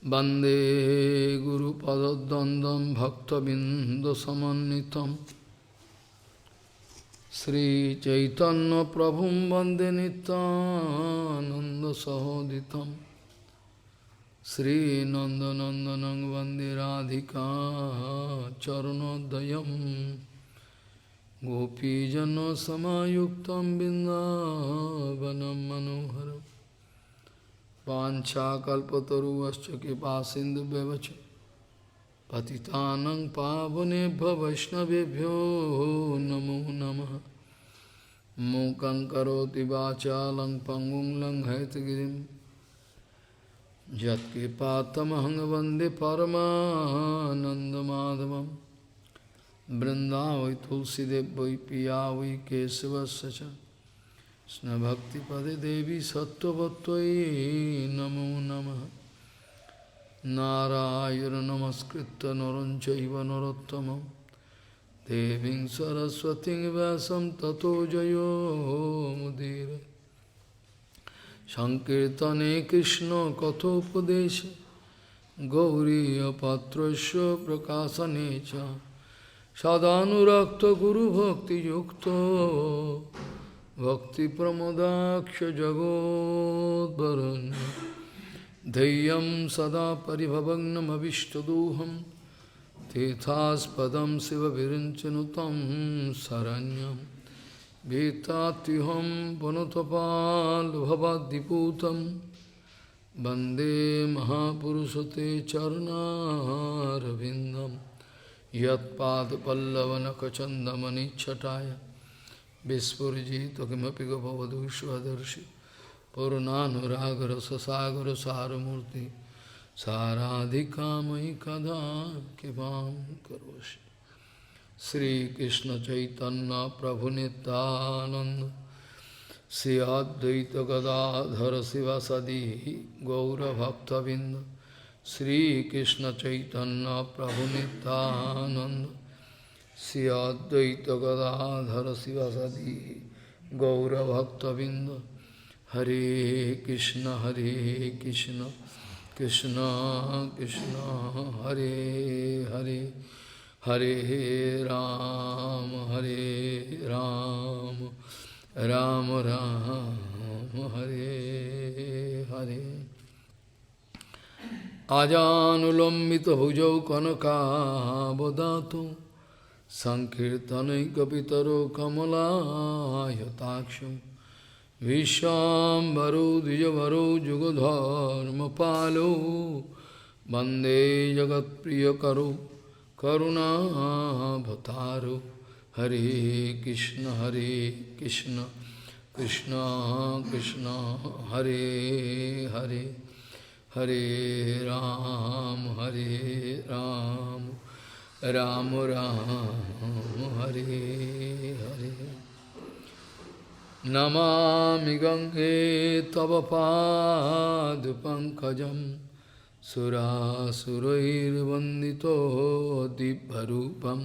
वंदे गुरुपद्वंद्वं भक्तबिंदुसमन्वितं श्रीचैतन्यप्रभुं वंदे नित्यानन्दसहोदितं श्रीनन्दनन्दनं वंदे राधिका चरणोदयं गोपीजनसमायुक्तं बिन्दावनं मनोहरम् वाञ्छाकल्पतरुश्च कृपासिन्धुभ्यश्च पतितानं पावनेभ्यो वैष्णवेभ्यो नमो नमः। मूकं करोति वाचालं पङ्गुं लङ्घयितगिरिं यत्कृपातमहं वन्दे परमानन्दमाधवं। वृन्दावै तुलसीदेव वै पिया वै केशवस्य च कृष्ण भक्ति पदे देवी सत्ववत्त्वयि नमो नमः। नारायण नमस्कृत्य नरं चैव नरोत्तमं देवीं सरस्वतीं व्यासं ततो जयो मुदीरये। संकीर्तने कृष्ण कथोपदेशे गौरीयपात्रस्य प्रकाशने च सदानुरक्तो गुरुभक्तियुक्तो भक्तिप्रमोदाक्ष जगोद्वरुण्य धैर्यं सदा परिभवग्नमभिष्टदोहं तीर्थास्पदं शिवविरिञ्चनुतं शरण्यं भीतात्युहं पुनतपाल्भवाद्दिपूतं वन्दे महापुरुषते चरणारविन्दं यत्पादपल्लवनखचन्दमनिच्छटाय विस्फुजित किमपि गपवधूष्वदर्शि पूर्णानुरागरससागरसारमूर्ति साराधिकामयि कदा कृपां करोषि। श्रीकृष्ण चैतन्य प्रभु नित्यानंद श्री अद्वैत गदाधर शिवासादि गौरभक्तबिंद। श्रीकृष्ण चैतन्य प्रभु नित्यानंद श्री अद्वैत गदाधर शिवासादि गौरभक्तबिंद। हरे कृष्ण कृष्ण कृष्ण हरे हरे हरे राम राम राम हरे हरे। आजानुलंबित भुजौ कनकावदातु संकीर्तनैकपितरो कमलायताक्षो विश्वाम्बरो द्विजवरो जुगधर्मपालो वन्दे जगत्प्रियकरो करुणावतारो। हरे कृष्ण कृष्ण कृष्ण हरे हरे हरे राम राम राम हरे हरे। नमामि गंगे तव पादपङ्कजं सुरासुरैर्वन्दितो दिव्यरूपं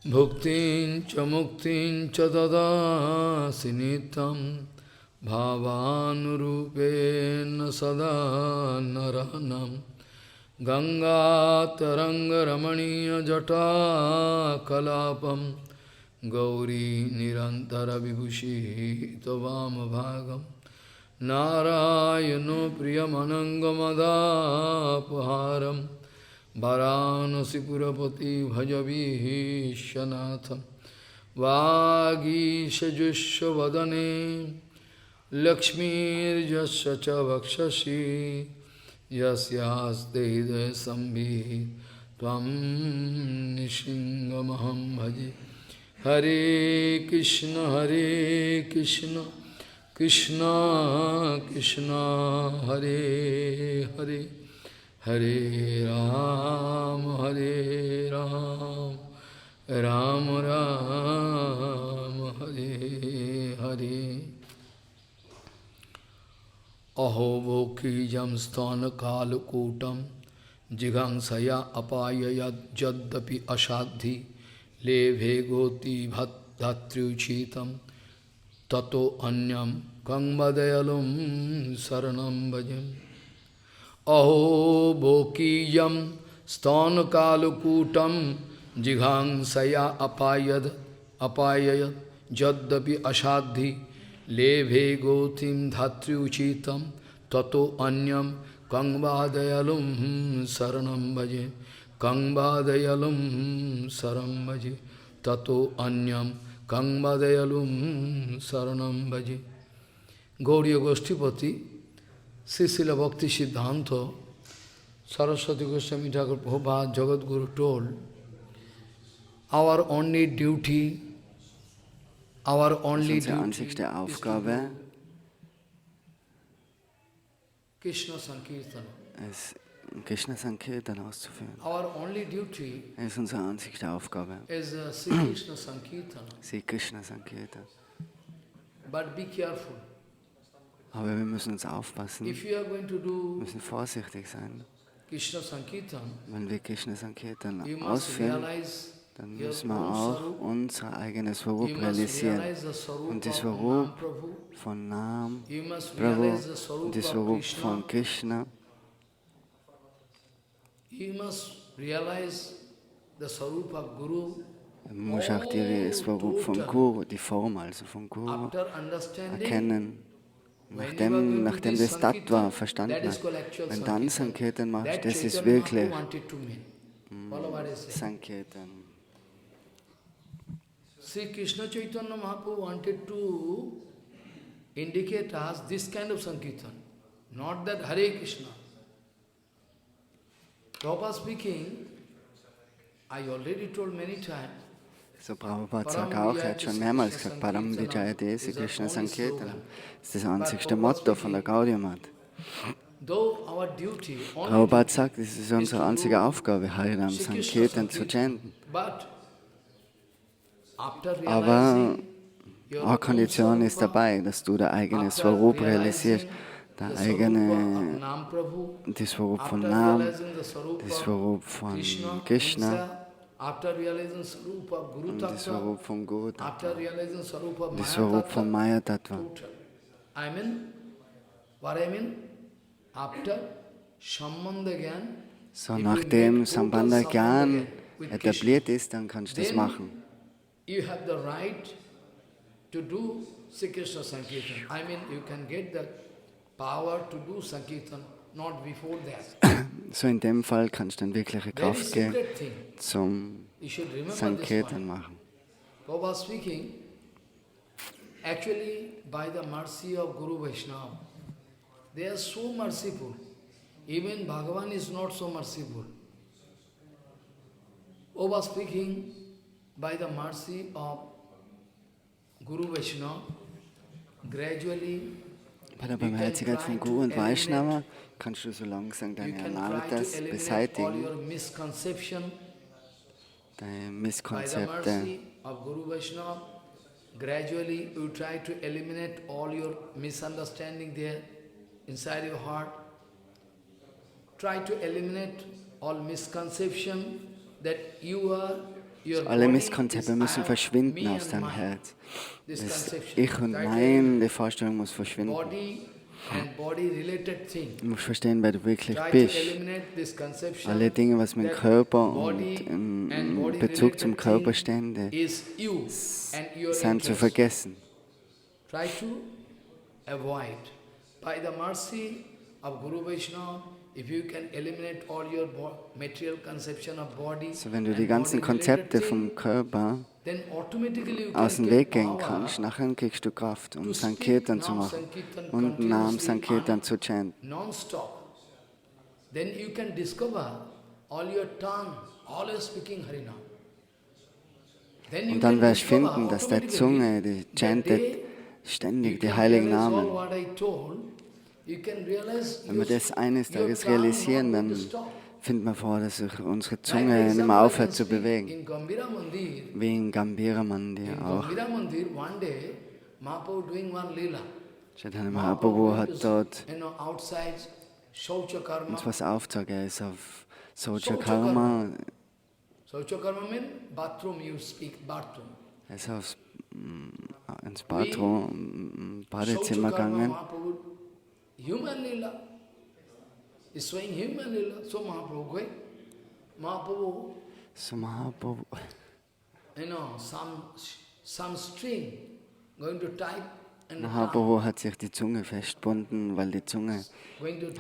भुक्तिं च मुक्तिं च ददासि नित्यं भावानुरूपेण सदा नरानं। गंगातरङ्गरमणीयजटाकलापं गौरी निरन्तरविभूषितो वामभागं नारायणो प्रियमनङ्गमदापहारं वाराणसीपुरपति भजवीशनाथं। वागीशजुष्वदने लक्ष्मीर्यस्य च वक्षसि यस्यास्ते हृदयसंवित् त्वं नृसिंहमहं भजे। हरे कृष्ण कृष्ण कृष्ण हरे हरे हरे राम राम राम हरे हरे। अहो भोक्षीजं स्तनकालकूटं जिघांसया अपाय यद्यपि असाद्धि लेभे गोति भद्रात्र्युचितं ततो अन्यं कंवदयलुं शरणं भजे। Aho bokiyam sthana kalukutam jighangsaya apayayat jaddapi asadhi lebhe gotim dhatri uchitam tato anyam kangvadayalum saranam bhaje kangvadayalum saram bhaje tato anyam kangvadayalum saranam bhaje. Gauriya Goshtipati, Srila Bhakti Siddhanta, Saraswati Goswami Thakur Prabhupada, Jagat Guru told, our only duty, Unsere einzigste Aufgabe Krishna Sankirtana. ist, Krishna Sankirtan auszuführen. Our only duty Das ist unsere einzigste Aufgabe. is Sri Krishna Sankirtana. Sri Krishna Sankirtan. But be careful. Aber wir müssen uns aufpassen, If you are going to do müssen vorsichtig sein. Krishna Sankirtan, Wenn wir Krishna Sankirtan you must ausführen, realize dann your müssen wir own auch Swarup. unser eigenes Swarup You must realisieren. realize the Swarup Und die of Swarup Mahaprabhu. von Nam You must Prabhu realize the und Swarup die of Swarup Krishna. von Krishna. You must realize the Swarup of Guru. Man muss auch die Swarup von Guru, die Form also von Guru, After understanding, erkennen. Nachdem das Tattva verstanden hat, wenn dann Sankirtan machst, das ist wirklich Sankirtan. Sri Krishna Chaitanya Mahaprabhu wanted to indicate us this kind of Sankirtan, not that Hare Krishna. Prabhupada speaking, I already told many times, So Prabhupada sagt auch, er hat schon mehrmals gesagt, Param Vijaya Desi Krishna Sankirtan. Das ist das einzigste Motto von der Gaudiya Math. Prabhupada sagt, es ist unsere einzige Aufgabe, Harinam Sankirtan zu chanten. Aber eine Kondition ist dabei, dass du der eigene Swarup realisierst, der eigene, die Swarup von Nam, die Swarup von Krishna, und die Swarup von Guru Tattva, die Swarup von Maya Tattva. So, nachdem Sambandha Gyan etabliert ist, dann kannst du das machen. You have the right to do Sri Krishna Sankirtan. I mean, you can get the power to do Sankirtan, not before that. So in dem Fall kannst du dann wirkliche Kraft geben zum Sankirtan machen. Prabhupada speaking, actually by the mercy of Guru Vaishnava, they are so merciful. Even Bhagavan is not so merciful. Prabhupada speaking, by the mercy of Guru Vaishnava, gradually Bei der Barmherzigkeit von Guru und Vaishnava kannst du so langsam deine Anarthas beseitigen, deine Misskonzepte. Gradually you try to eliminate all your misunderstanding there inside your heart. Try to eliminate all misconception that you are your Alle body Misskonzepte is müssen I, verschwinden me aus and deinem mine. Herz. This Das conception. Ich und Try to Mein, die Vorstellung muss verschwinden. body and body related thing. Du musst verstehen, wer du wirklich Try bist. to eliminate this conception Alle Dinge, was mit dem that Körper und body im and body Bezug zum related Körper thing stände, is you and your sind zu interest. vergessen. Try to avoid. By the mercy of Guru Vaishnava, if you can eliminate all your material conception of body, So, wenn du die and ganzen body-related Konzepte thing, vom Körper then automatically you aus can dem get Weg gehen power kannst, nachher kriegst du Kraft, um to Sankirtan speak zu Nam machen Sankirtan und Nam continuously Sankirtan zu chanten. non-stop. Then you can discover all your tongue always speaking Harinam. Then you Und dann can wirst du discover finden, dass der automatically Zunge, die that chantet day ständig you die can heiligen realize all Namen. what I told. You can realize Wenn wir das eines your Tages tongue realisieren, not going to dann stop. finden wir vor, dass sich unsere Like Zunge nicht example, mehr I aufhört can zu speak bewegen. in Gambhira Mandir. Wie in Gambhira Mandir In auch. Gambhira Mandir, one day, Mahaprabhu doing one lila. Chaitanya Mahaprabhu hat dort outside Shaucha Karma. uns was aufgezeigt. Er ist auf Socha Karma, Shaucha Karma means bathroom, you speak bathroom. er ist ins Badezimmer Shaucha Karma, gegangen. Mahaprabhu, human lila. is showing him and Lila. So Mahaprabhu going, Mahaprabhu, So Mahaprabhu, some string going to type and Mahaprabhu hat sich die Zunge festgebunden, weil die Zunge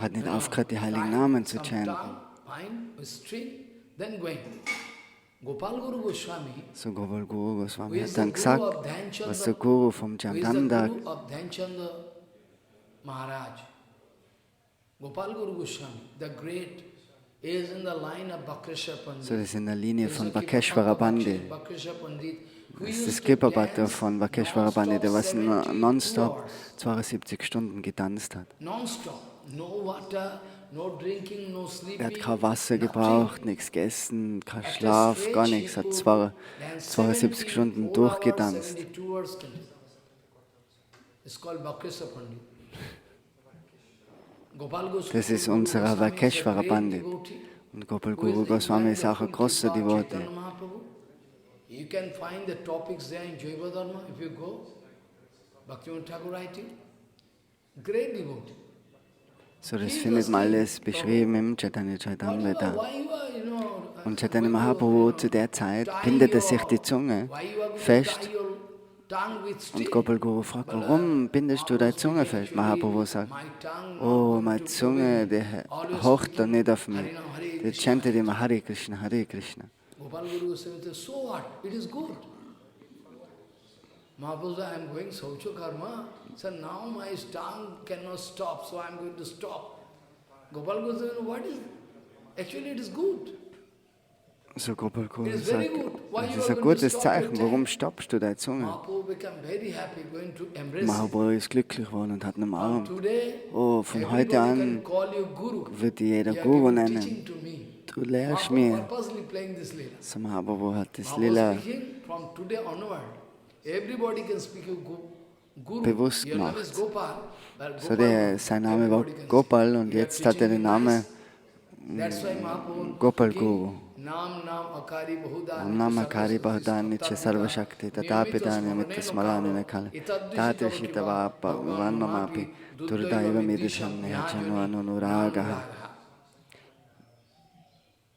hat nicht aufgehört, die heiligen Namen zu chanten. Fine, with string, then going. Gopal Guru Goswami, So Gopal Guru who Goswami is hat the dann Guru gesagt, of Dhyanchanda, was der Guru vom who is the Jamdanda, Guru of Dhyanchanda Maharaj. Gopal Guru Goswami, the great, is in the line of Bhakreshwar Pandit. so das ist in der Linie von Vakeshwara Pandit. Bhakreshwar Pandit, who Das ist used das to Kipperbhatter dance von Vakeshwara Pandit, der was 70 nonstop hours. 72 Stunden getanzt hat. Non-stop, no water, no drinking, no sleeping. Er hat kein Wasser nothing. gebraucht, nichts gegessen, kein At a Schlaf, stretch, gar he nichts. Hat could 72 Stunden 4 hours, durchgetanzt. 72 hours continuous. It's called Bhakreshwar Pandit. Gopal Goswami, Das ist Guru unser Goswami is a Vakeshwara great Pandit. devotee, Und Gopal who is Guru the Goswami ist auch ein example großer of Chaitanya Devotee. Mahaprabhu. You can find the topics there in Jaiva Dharma if you go. Bhaktivinoda Thakur writing. Great devotee. So, das findet man alles beschrieben im Chaitanya Charitamrita. Und Chaitanya Mahaprabhu zu der Zeit bindete sich die Zunge fest. Und Gopal Guru fragt, warum bindest du deine Zunge fest? Mahaprabhu sagt, oh, meine Zunge, die hört da nicht auf mich. Die chantet immer Hare Krishna, Hare Krishna. Gopal Guru said, so what? It is good. Mahaprabhu said, I am going Saucha Karma. So now my tongue cannot stop, so I am going to stop. Gopal Guru said, what is it? Actually it is good. So Gopal Guru It is sagt, very good. Why das you ist are ein going to gutes stop Zeichen, your tongue? warum stoppst du deine Zunge? Mahaprabhu became very happy going to embrace Mahaprabhu ist glücklich geworden und hat ihn him. umarmt. Today, Oh, von everybody heute an can call you Guru. wird jeder You are Guru giving nennen. teaching to me. Du lehrst Mahaprabhu mir. purposely playing this Leela. So Mahaprabhu hat das Mahaprabhu Lila speaking from today onward. Everybody can speak you Guru. bewusst Your name gemacht. is Gopal. But So Gopal, sein Name war everybody can Gopal und speak. You are jetzt hat er den teaching Namen nice. That's why Mahaprabhu Gopal speaking, Guru. Nam Akari Bahuda Nam Akari Bahudan Niche Sarvashakti Tatapidani Mitasmalani Nakale Tatashita Vapa Vanamapi Turdaiva Midisham Nehachanu Anuragaha.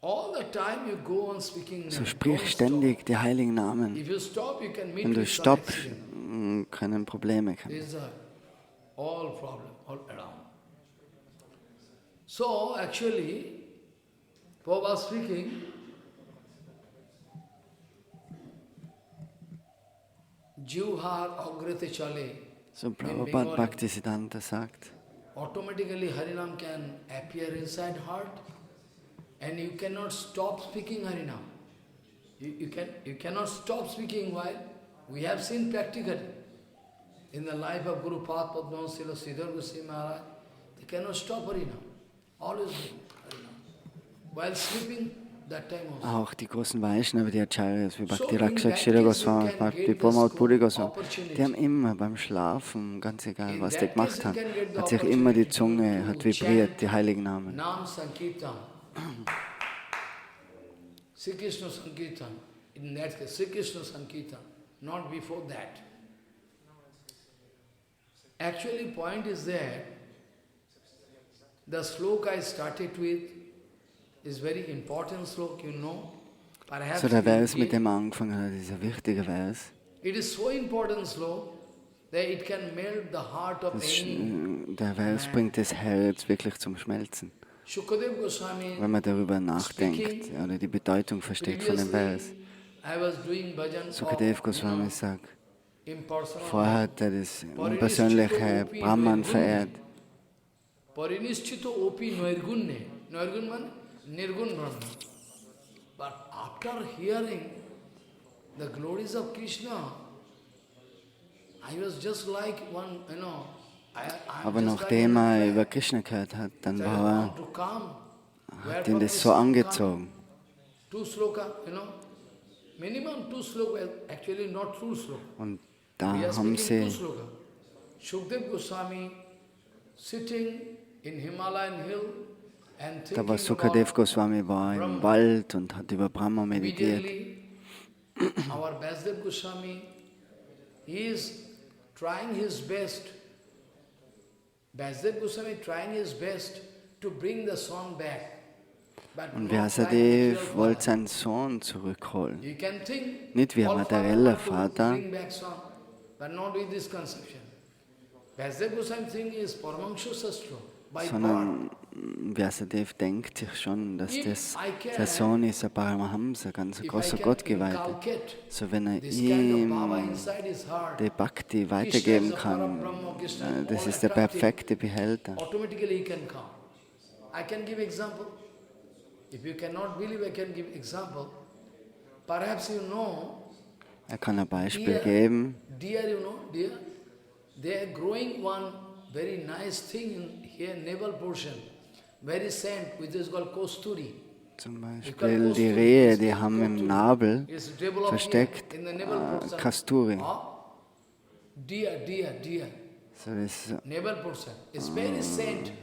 All the time you go on speaking So name. sprich Don't ständig die heiligen stop. Namen. If you stop, you can meet Wenn du with some stoppst, accident. können Probleme kommen. These are all problem, all around. So actually, Prabhupada speaking, Juhar Agrate Chale. So Prabhupada Bhaktisiddhanta sagt, Automatically Harinam can appear inside heart and you cannot stop speaking Harinam. You cannot stop speaking while we have seen practically in the life of Guru Padma Srila Sridhar Goswami Maharaj, they cannot stop Harinam. Always doing Harinam. While sleeping, that time also. auch die großen Vaishnava, die Acharyas wie Bhakti in Rakshak that Shira case you Goswami, can Bhakti get the Pramod Puri Goswami, opportunity. die haben immer beim Schlafen, ganz egal In was that die gemacht case you haben, can get the hat sich immer die opportunity Zunge, to hat vibriert, chant die heiligen Namen. Nam Sankirtan. Sri Krishna Sankirtan. In that case, Sri Krishna Sankirtan. Not before that. Actually, point is that the sloka I started with is very important sloka, you know. Perhaps So der Vers, you mit get- dem er angefangen hat, ist ein wichtiger Vers. it is so important sloka that it can melt the heart of any. Der Vers bringt das Herz wirklich zum Schmelzen. Shukadev Goswami Wenn man darüber nachdenkt speaking, oder die Bedeutung versteht von dem Vers. I was doing bhajan Sukadev of, Goswami sagt, impersonal vorher hat er das unpersönliche Brahman verehrt. Parinischchito opi Nirgunne. Nirgun means Nirgun Brahman. But after hearing the glories of Krishna, I was just like one, I'm Aber just nachdem like er one über fly. Krishna gehört hat, dann So I war want to come. hat ihn das so angezogen. Two sloka, minimum two sloka, actually not two sloka. Und da We are haben speaking two sie, sloka. Shukdev Goswami sitting in Himalayan hill and da war thinking Sukadev about Goswami war im Wald und hat über Brahma meditiert. immediately our Vasudev Goswami, he is trying his best. Vasudev Goswami trying his best to bring the son back. But Und not like Vyasadeva material wollte father. seinen Sohn zurückholen. You can think Nicht wie ein all father materieller want to Vater, bring back son, but not with this conception. Vyasadeva Goswami thing is Paramahansa Sastra by birth. sondern Vyasadeva denkt sich schon, dass das der Sohn ist, ein Paramahamsa, ganz ein If I großer can Gottgeweihter. inculcate So wenn er this kind of ihm Baba inside his heart, die Bhakti Krishna weitergeben is a kann, Parabrahma, Krishna is das all ist der attractive. perfekte Behälter. Automatically he can come. I can give example. If you cannot believe, I can give example. Perhaps you know, Er kann ein Beispiel geben. deer, you know, deer, they are growing one very nice thing in here, navel portion, very scent, which is called kosturi. Zum Beispiel die Rehe, die haben im Nabel It's developed versteckt here in the navel portion. Kasturi. Deer. So das ist Navel portion. It's very scent,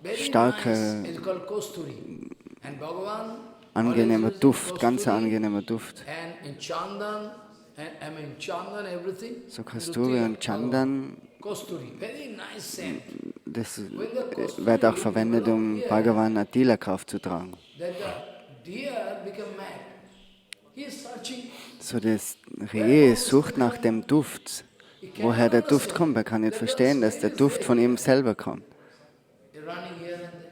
very starke, nice. It's called kosturi. And Bhagavan angenehmer always Duft, uses ganz kosturi angenehmer Duft. and in Chandan, and I mean Chandan, everything. So Kasturi und Chandan, Kosturi, very nice scent. das wird auch verwendet, um Bhagavan eine Tila-Kraft zu tragen. That the deer become mad. He is searching. So das Reh sucht nach dem Duft. Woher der Duft kommt, er kann nicht verstehen, dass der Duft von ihm selber kommt. Running here and there.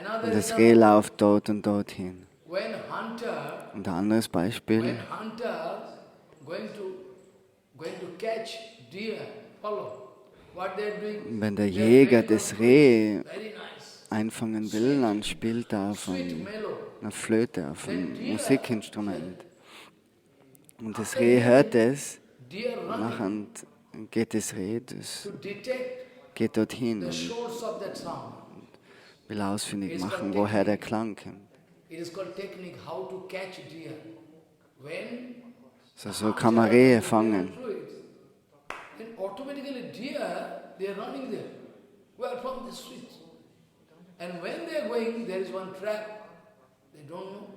Und Another das Reh läuft dort und dorthin. when hunter, Und ein anderes Beispiel, when hunter going to catch deer, follow what they are doing. wenn der They are Jäger playing das on Reh flute, very nice, einfangen will, dann spielt er auf sweet mellow. einer Flöte, auf einem Musikinstrument. Und das Reh hört es, Deer running nachher geht das Reh, das to detect geht dorthin the und source of that sound. will ausfindig machen, woher der Klang kommt. It is called technique how to catch deer. When So kann man Rehe fangen. then automatically deer, they are running there. Where from the streets? And when they are going, there is one trap. They don't know.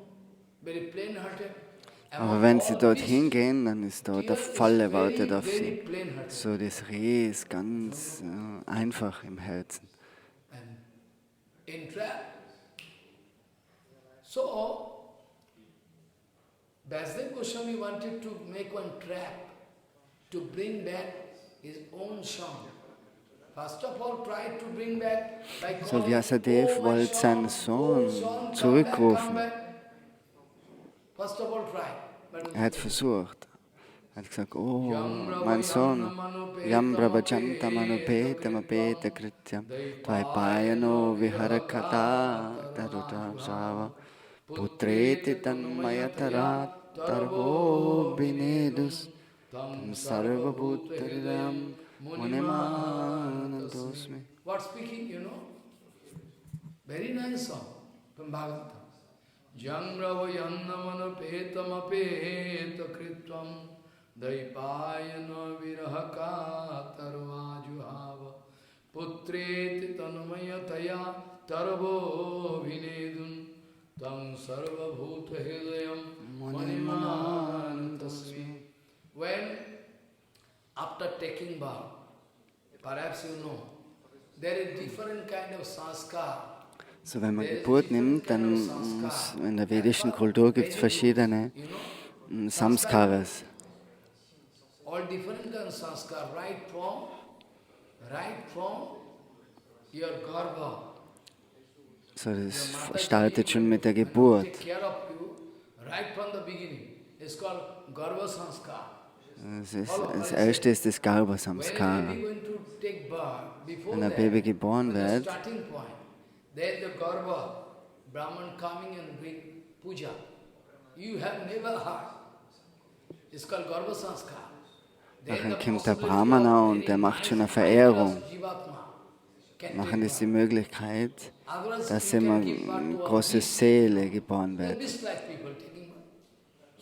Very plain-hearted. Aber wenn sie dorthin gehen, dann ist dort eine Falle wartet auf Very sie. plain-hearted. So das Reh ist ganz einfach im Herzen. And in trap. So, Vasudev Goswami wanted to make one trap to bring back his own son. First of all, tried to bring back by So calling, Vyasadeva "Oh, my wollte seinen son, Sohn come zurückrufen. back." First of all, tried. But Er hat versucht. Er hat gesagt, oh, mein Sohn, Yam Brabhajanta Manupeta Mapeta Krityam, Tvaipayano Viharakata Taruta Java, Putreti Tanmayatarat Tarvo Binedus, Tam Sarva Bhuttaridam Munimanandosmi. what speaking, you know? Very nice song from Bhagavatam. Jang Ravayanna Petamapeta Kritvam Daipayana Virahaka Tarvajuhava Putreti Tanmayataya Tarvo Vinedun Tam Sarva Bhuta Hidayam Manimanandasmi. When after taking birth, perhaps you know, there is different kind of sanskar. So, wenn man Geburt nimmt, dann in der vedischen Kultur gibt es verschiedene Samskaras. All different kind of sanskar, right from your garbha. So, das startet schon mit der Geburt. Take care of you right from the beginning. It's called garbha sanskar. Das erste ist das Garbha When a Samskara. baby going to take birth, before Wenn ein that, Baby geboren the wird, starting point, then the garbha, Brahman coming and doing puja. You have never heard. It's called garbha sanskar. nachher kommt der Brahmana und der macht schon eine Verehrung. Nachher ist die Möglichkeit, dass immer eine große Seele geboren wird.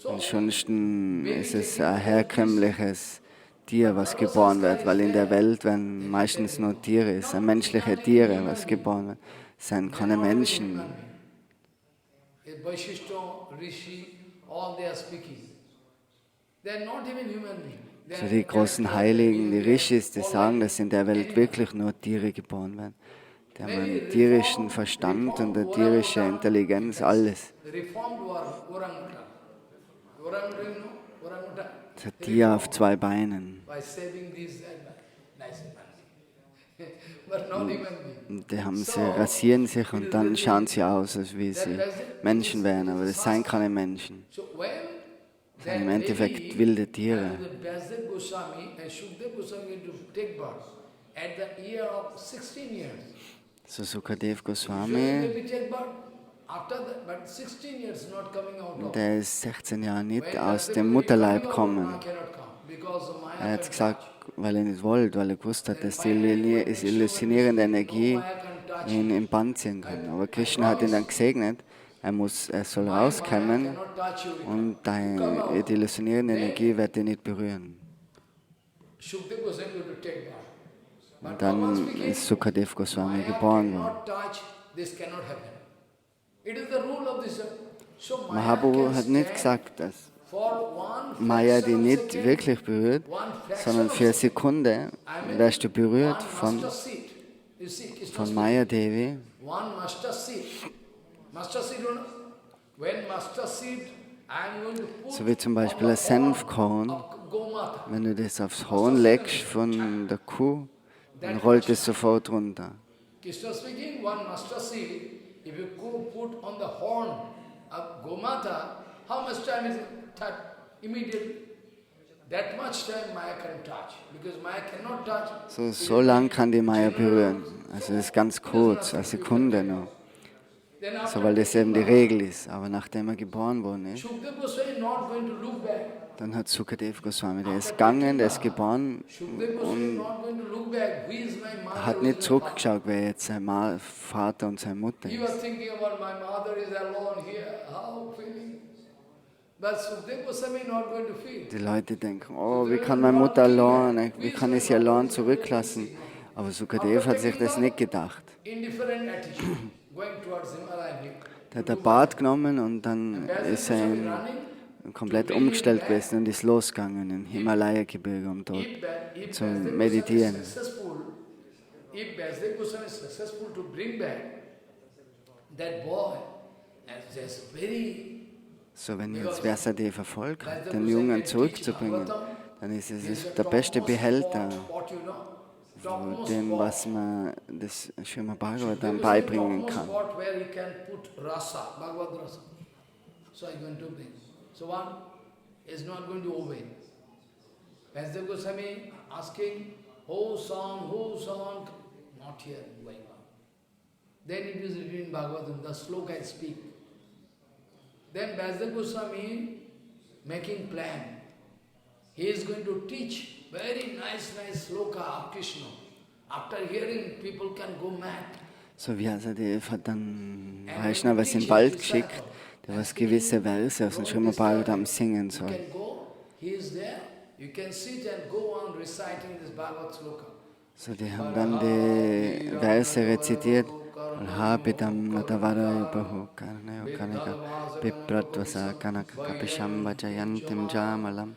Ansonsten ist es ein herkömmliches Tier, was geboren wird, weil in der Welt werden meistens nur Tiere, es sind menschliche Tiere, was geboren wird. Es sind keine Menschen. So die großen Heiligen, die Rishis, die sagen, dass in der Welt wirklich nur Tiere geboren werden. Die haben einen tierischen Verstand und eine tierische Intelligenz, alles. Reformed orangutan. Orangutan, you know? Orangutan. Das Tier auf zwei Beinen. By saving these and that. Nice man. But not human being. Und die haben sie, rasieren sich und dann schauen sie aus, als wie sie Menschen wären, aber das seien keine Menschen. So when Das sind im Endeffekt wilde Tiere. Vyasadeva Goswami and Shukadeva Goswami went to take birth at the year of 16 years. So Sukadev Usually Goswami, we take birth after that, but 16 years not coming out of. der ist 16 Jahre nicht When aus Vyasadeva dem is Mutterleib coming out, gekommen. Maya cannot come because of Maya Er hat can gesagt, touch. weil er nicht wollte, weil er gewusst hat, dass die illusionierende Energie ihn im Bann ziehen kann. Aber Krishna hat ihn dann gesegnet, er soll rauskommen Cannot touch you. und die illusionierende Energie wird ihn nicht berühren. Shukadeva Goswami going to take birth. Und But dann Bhagavan speaking, ist Sukadev Goswami Maya geboren worden. cannot touch, this cannot happen. It is the rule of this. So Maya Mahaprabhu can hat nicht stand gesagt, dass for one Maya die fraction of nicht second, wirklich berührt, one fraction sondern of für eine second. Sekunde I mean, wirst du berührt one von mustard seed. You see, Krishna von speaking. Maya Devi. One mustard seed. Mustard seed, you know? When mustard seed, I am going to put So wie zum on Beispiel the ein Senfkorn. horn of Gomata. Wenn du das aufs Horn legst von der Kuh, dann rollt es sofort runter. Krishna speaking, one mustard seed, if you put on the horn of Gomata, how much time is it? Immediately. That much time Maya can touch. Because Maya cannot touch. So lang kann die Maya berühren. Also das ist ganz kurz, eine Sekunde nur. Then So after weil das eben die Regel ist. Aber nachdem er geboren worden ist, Shukadeva Goswami not going to look back. dann hat Sukadev Goswami, der ist gegangen, der ist geboren Shukadeva Goswami not going to look back. Who is my mother? hat who nicht is my father? zurückgeschaut, wer jetzt sein Vater und seine Mutter You are ist. thinking about my mother is alone here. How feeling? But Shukadeva Goswami not going to feel. Die Leute denken, oh, wie kann meine Mutter allein, wie kann ich sie allein zurücklassen? Aber Sukadev hat sich das nicht gedacht. Indifferent attitude going towards Himalayan hill. Der hat ein Bad genommen und dann ist er komplett umgestellt gewesen und ist losgegangen in Himalaya-Gebirge, um dort If zu Vyasadeva meditieren. Goswami is successful, if Vyasadeva Goswami is successful to bring back that boy, as just very, So, wenn jetzt Vyasadeva Erfolg hat, den Jungen zurückzubringen, dann ist es der beste Behälter von dem, was man das Srimad Bhagavatam beibringen kann. spot where he can put rasa, Bhagavad rasa. So I'm going to bring. So one is not going to obey. Vyasadeva Goswami asking, who song, not here going on. Then it is written in Bhagavatam, the sloka I speak. Then Vyasadeva Goswami making plan. He is going to teach very nice sloka of Krishna. After hearing, people can go mad. So, Vyasadeva hat dann Vaishnavas in den Wald geschickt, der was gewisse Verse aus dem Srimad Bhagavatam singen You soll. can go, he is there, you can sit and go on reciting this Bhagavad sloka. So, die haben dann die Verse rezitiert. Alhabidam natavara bahu karnayo kanaka bipratvasa kanaka kapisham vajayantim jamalam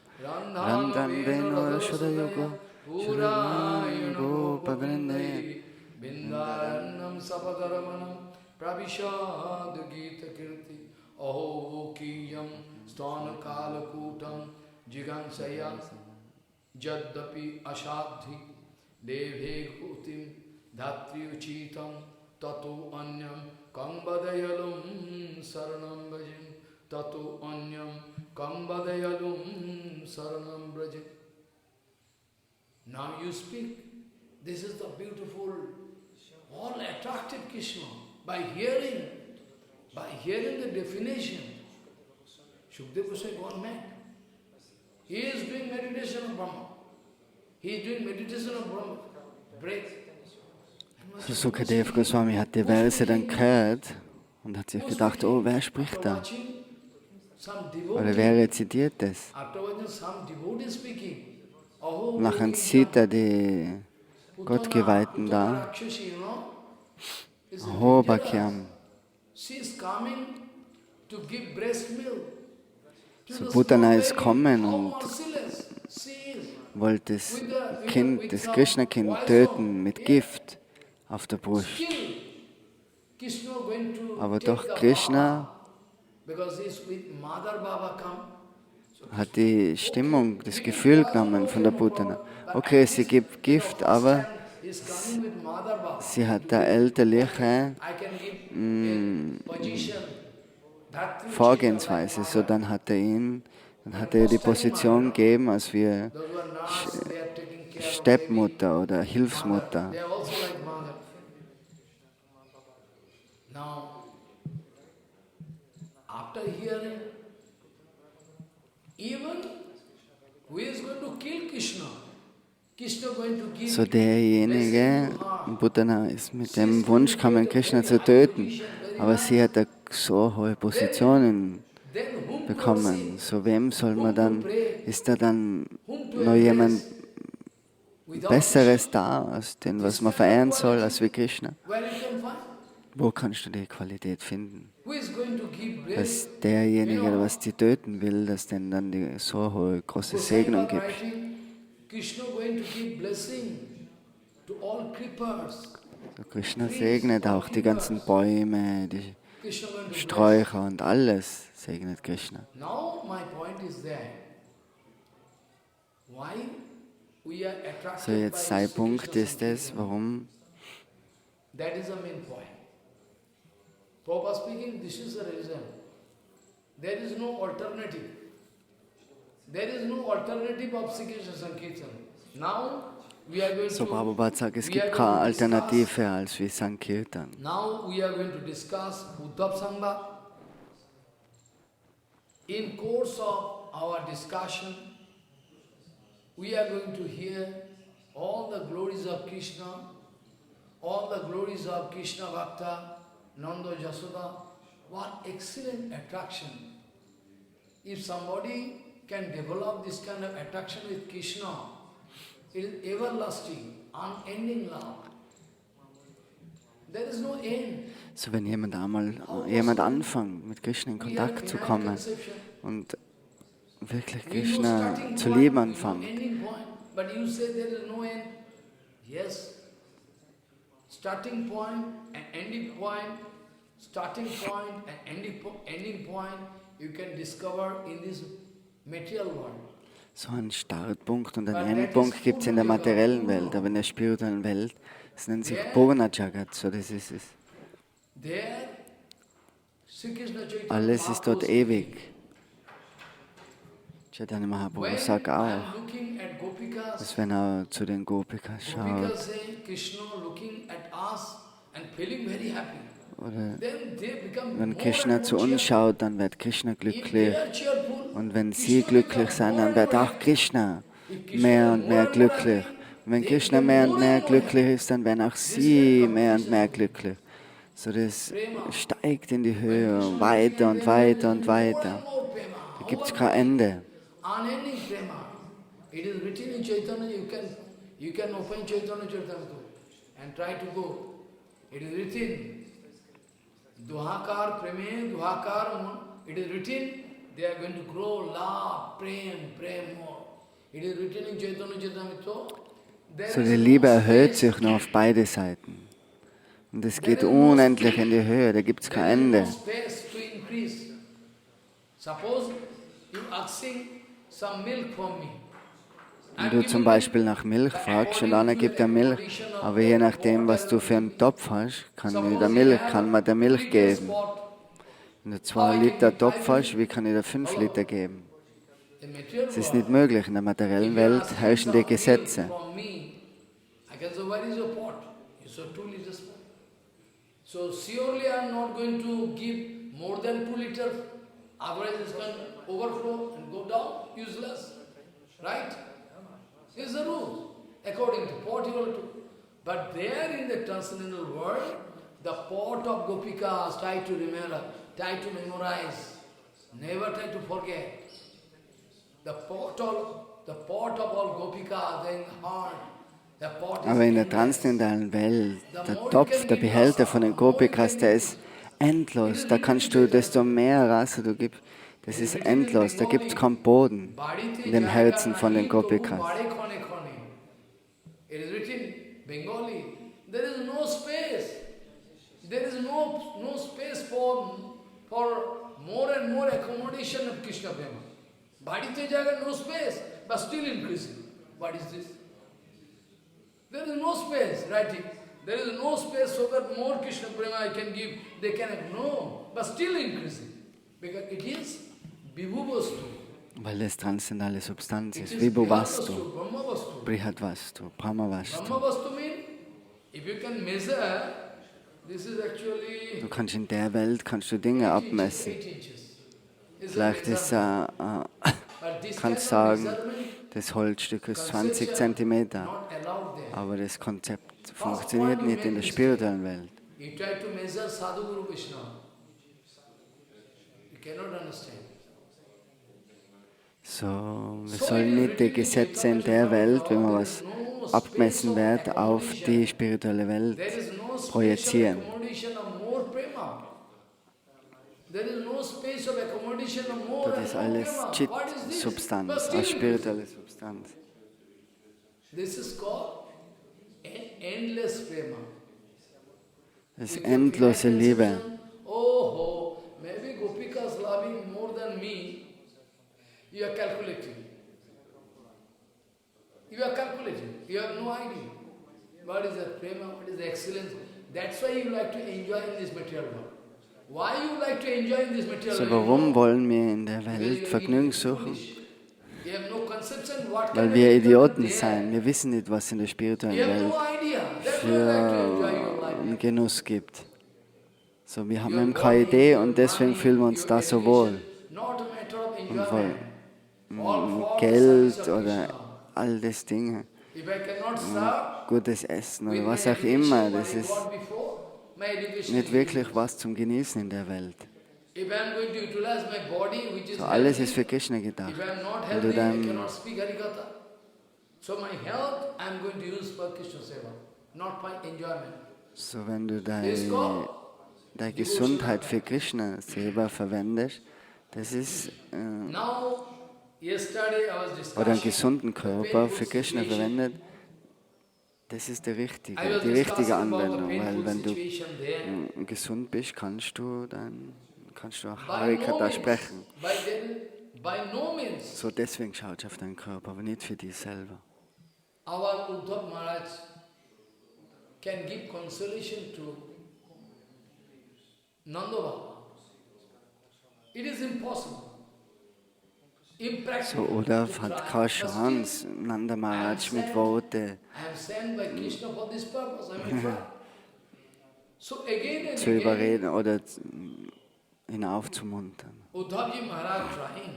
randan venur shudayogo shudayogo pavrinde Bindaranam sapagaramanam pravishad gita kirti aho kiyam stana kalakutam jigansaya jaddapi ashadhi devhe kutim dhatri uchitam tato anyam kambadayalum saranam bhajin tato anyam kambadayalum saranam bhajin. Now you speak, this is the beautiful, all attractive Krishna. By hearing the definition, Shukadeva Goswami gone mad. He is doing meditation of Brahma. He is doing meditation of Brahma, breath. So, Sukadev Goswami hat die Verse dann gehört und hat sich gedacht, oh, wer spricht da? Oder wer rezitiert das? Nachher sieht er die Gottgeweihten da. Aho Bhakyam. So, Putana ist gekommen und wollte das Kind, das Krishna-Kind töten mit Gift. auf der Brust. Still, Krishna going to Aber take doch the Krishna power, because he's with Mother Baba come. hat die Stimmung, das Gefühl genommen von der Putana. Okay, sie gibt Gift, aber He's coming with Mother Baba. sie hat der elterliche I can give a position. Vorgehensweise. So dann hat er ihr die Position gegeben, als wir Those who are nurse, they are taking care of Steppmutter oder Hilfsmutter. they are also like mother. Now, after hearing, even who is going to kill Krishna? Krishna going to give So derjenige, Putana ist mit dem Wunsch gekommen, Krishna zu töten, aber sie hat eine so hohe Position then whom to bekommen. worship? So wem soll man dann, ist da dann noch jemand Without Besseres da, als den, was man verehren soll, als wie Krishna? where you can find? Wo kannst du die Qualität finden? Who is going to give blessing? Dass derjenige, der was die töten will, dass den dann die so hohe, große Segnung gibt. Krishna going to give blessing to all creepers. So Krishna segnet auch die ganzen Bäume, die Krishna going to bless. Sträucher und alles segnet Krishna. Now my point is that why we are attracted So jetzt sein by Punkt Krishna ist es, Sankirtan. warum That is the main point. Prabhupada speaking, this is the reason. There is no alternative. There is no alternative of Sri Krishna Sankirtan. Now we are going so to Prabhupada sagt, es we gibt are keine going to discuss- Alternative als wie Sankirtan. Now we are going to discuss Uddhav Sangha. In course of our discussion, we are going to hear all the glories of Krishna, all the glories of Krishna Bhakta, Nanda Jasoda. What excellent attraction. If somebody can develop this kind of attraction with Krishna, it is everlasting, unending love. There is no end. So wenn jemand anfängt, mit Krishna in Kontakt zu kommen und wirklich Krishna zu lieben anfängt, But you say there is no end. Yes. Starting point and ending point, starting point and ending point, you can discover in this material world. so einen Startpunkt und einen Endpunkt gibt es in der materiellen Welt, aber in der spirituellen Welt, das nennt sich Purna Jagat, so das ist es. There, Sri Krishna Chaitanya Alles ist dort Mahaprabhu ewig. Chaitanya Mahaprabhu sagt When I auch, am looking at Gopikas, dass wenn er zu den Gopikas schaut, Gopikas say Krishna looking at us and feeling very happy. oder Then they become wenn more Krishna and zu more uns cheerful. schaut, dann wird Krishna If glücklich. they are cheerful, Und wenn sie Krishna glücklich becomes sind, more dann and wird more auch happy. Krishna If Krishna mehr is und more mehr and more glücklich. happy, Und wenn they Krishna become mehr und more mehr and more glücklich ist, dann werden auch sie mehr und mehr glücklich. So das steigt in die Höhe und weiter und weiter und weiter. Da gibt es kein Ende. Unending prema. It is written in Chaitanya, you can open Chaitanya Charitamrita and try to go. It is written, Duhakar Preme, Duhakar Mon. It is written, they are going to grow love, prem more. It is written in Chaitanya Charitamrita. There So is die no Liebe erhöht space sich nur auf beide Seiten. Und es geht unendlich in die Höhe, da gibt es kein There Ende. is no space to increase. Suppose you asking some milk from me. Wenn du zum Beispiel nach Milch fragst und einer gibt dir Milch, aber je nachdem, was du für einen Topf hast, kann man dir Milch geben. Wenn du 2 Liter Topf hast, wie kann ich dir 5 Liter geben? Es ist nicht möglich. In der materiellen Welt herrschen die Gesetze. So surely I am not going to give more than 2 liters, otherwise it can overflow and go down, useless. Right? This is the rule. According to pot you have to. But there in the transcendental world, the pot of Gopikas try to remember, try to memorize, never try to forget. The pot of all Gopikas, they in the heart. The pot is Aber in der endless. transzendentalen Welt, der Topf, der Behälter von den Gopikas, der ist endlos. Da kannst du, desto mehr Rasa du gibst, das ist endlos. Da gibt es keinen Boden in den Herzen von den Gopikas. It is written Bengali. There is no space. There is no space for more and more accommodation of Krishna Prema. Bhadite Jaga, no space, but still increasing. What is this? There is no space, writing. There is no space so that more Krishna Prema I can give. They can have no, but still increasing. Because it is Vibhuvastu. Weil es transzendentale Substanz It ist. is Vibhuvastu, Brahmavastu. Brihadvastu, Brahmavastu. Brahmavastu means, if you can measure, this is actually Du kannst in der Welt Dinge 8 inches, abmessen. 8 inches. It's Vielleicht a ist measurement. But this kind kannst of sagen, measurement, das Holzstück ist 20 conception, Zentimeter. not allowed there. Aber das Konzept funktioniert nicht in der spirituellen Welt. You try to measure Sadhguru Vishnu. You cannot understand. So, wir sollen nicht die Gesetze in der Welt, wenn man was abgemessen wird, auf die spirituelle Welt There is no space of projizieren. accommodation of more prema. There is no space of accommodation of more Das and ist more alles prema. What is this? But Chit-Substanz, still als spirituelle Substanz. this is called endless prema. Das ist With your endlose final Liebe. conception, oh, maybe Gopikas loving more than me. You are calculating. You are calculating. You have no idea. What is the prema? What is the excellence? That's why you like to enjoy in this material world. Why you like to enjoy in this material So, world? warum wollen wir in der Because Welt you are Vergnügen really suchen? foolish. You have no conception what kind Weil of wir Idioten enjoyment there. sein. Wir wissen nicht, was in der spirituellen You have Welt no idea. That's why you like to enjoy your für life. einen Genuss gibt. So, wir haben Your eben keine body, Idee your und deswegen money, fühlen wir uns your da so education, wohl. not a matter of Und wollen enjoyment. All for the Geld service of oder Krishna. all das Dinge, If I cannot serve, gutes Essen with oder my was auch education, immer, what das I ist got before, my education nicht is wirklich useless. was zum Genießen in der Welt. If I am going to utilize my body, which is So, alles healthy, ist für Krishna gedacht. if I am not Wenn du healthy, I dann, cannot speak Harikatha. So my health I am going to use for Krishna Seva, not my enjoyment. so wenn du This called deine Gesundheit für Krishna selber verwendest, das ist, now, yesterday I was discussing oder einen gesunden the Körper painful für Krishna situation. verwendet, das ist I was die discussing richtige about the Anwendung, weil painful wenn du situation there. gesund bist, kannst du auch By no Harikatha means, sprechen. by no means, So deswegen schaut auf deinen Körper, aber nicht für dich selber. our Uddhav Maharaj can give consolation to Nanda Baba. It is impossible. So Impractical. Olaf to hat try. keine But still, Chance, Nanda Maharaj mit Worten I am sent by Krishna for this purpose. I will try. So again and zu again, überreden oder ihn aufzumuntern. Uddhavji Maharaj trying,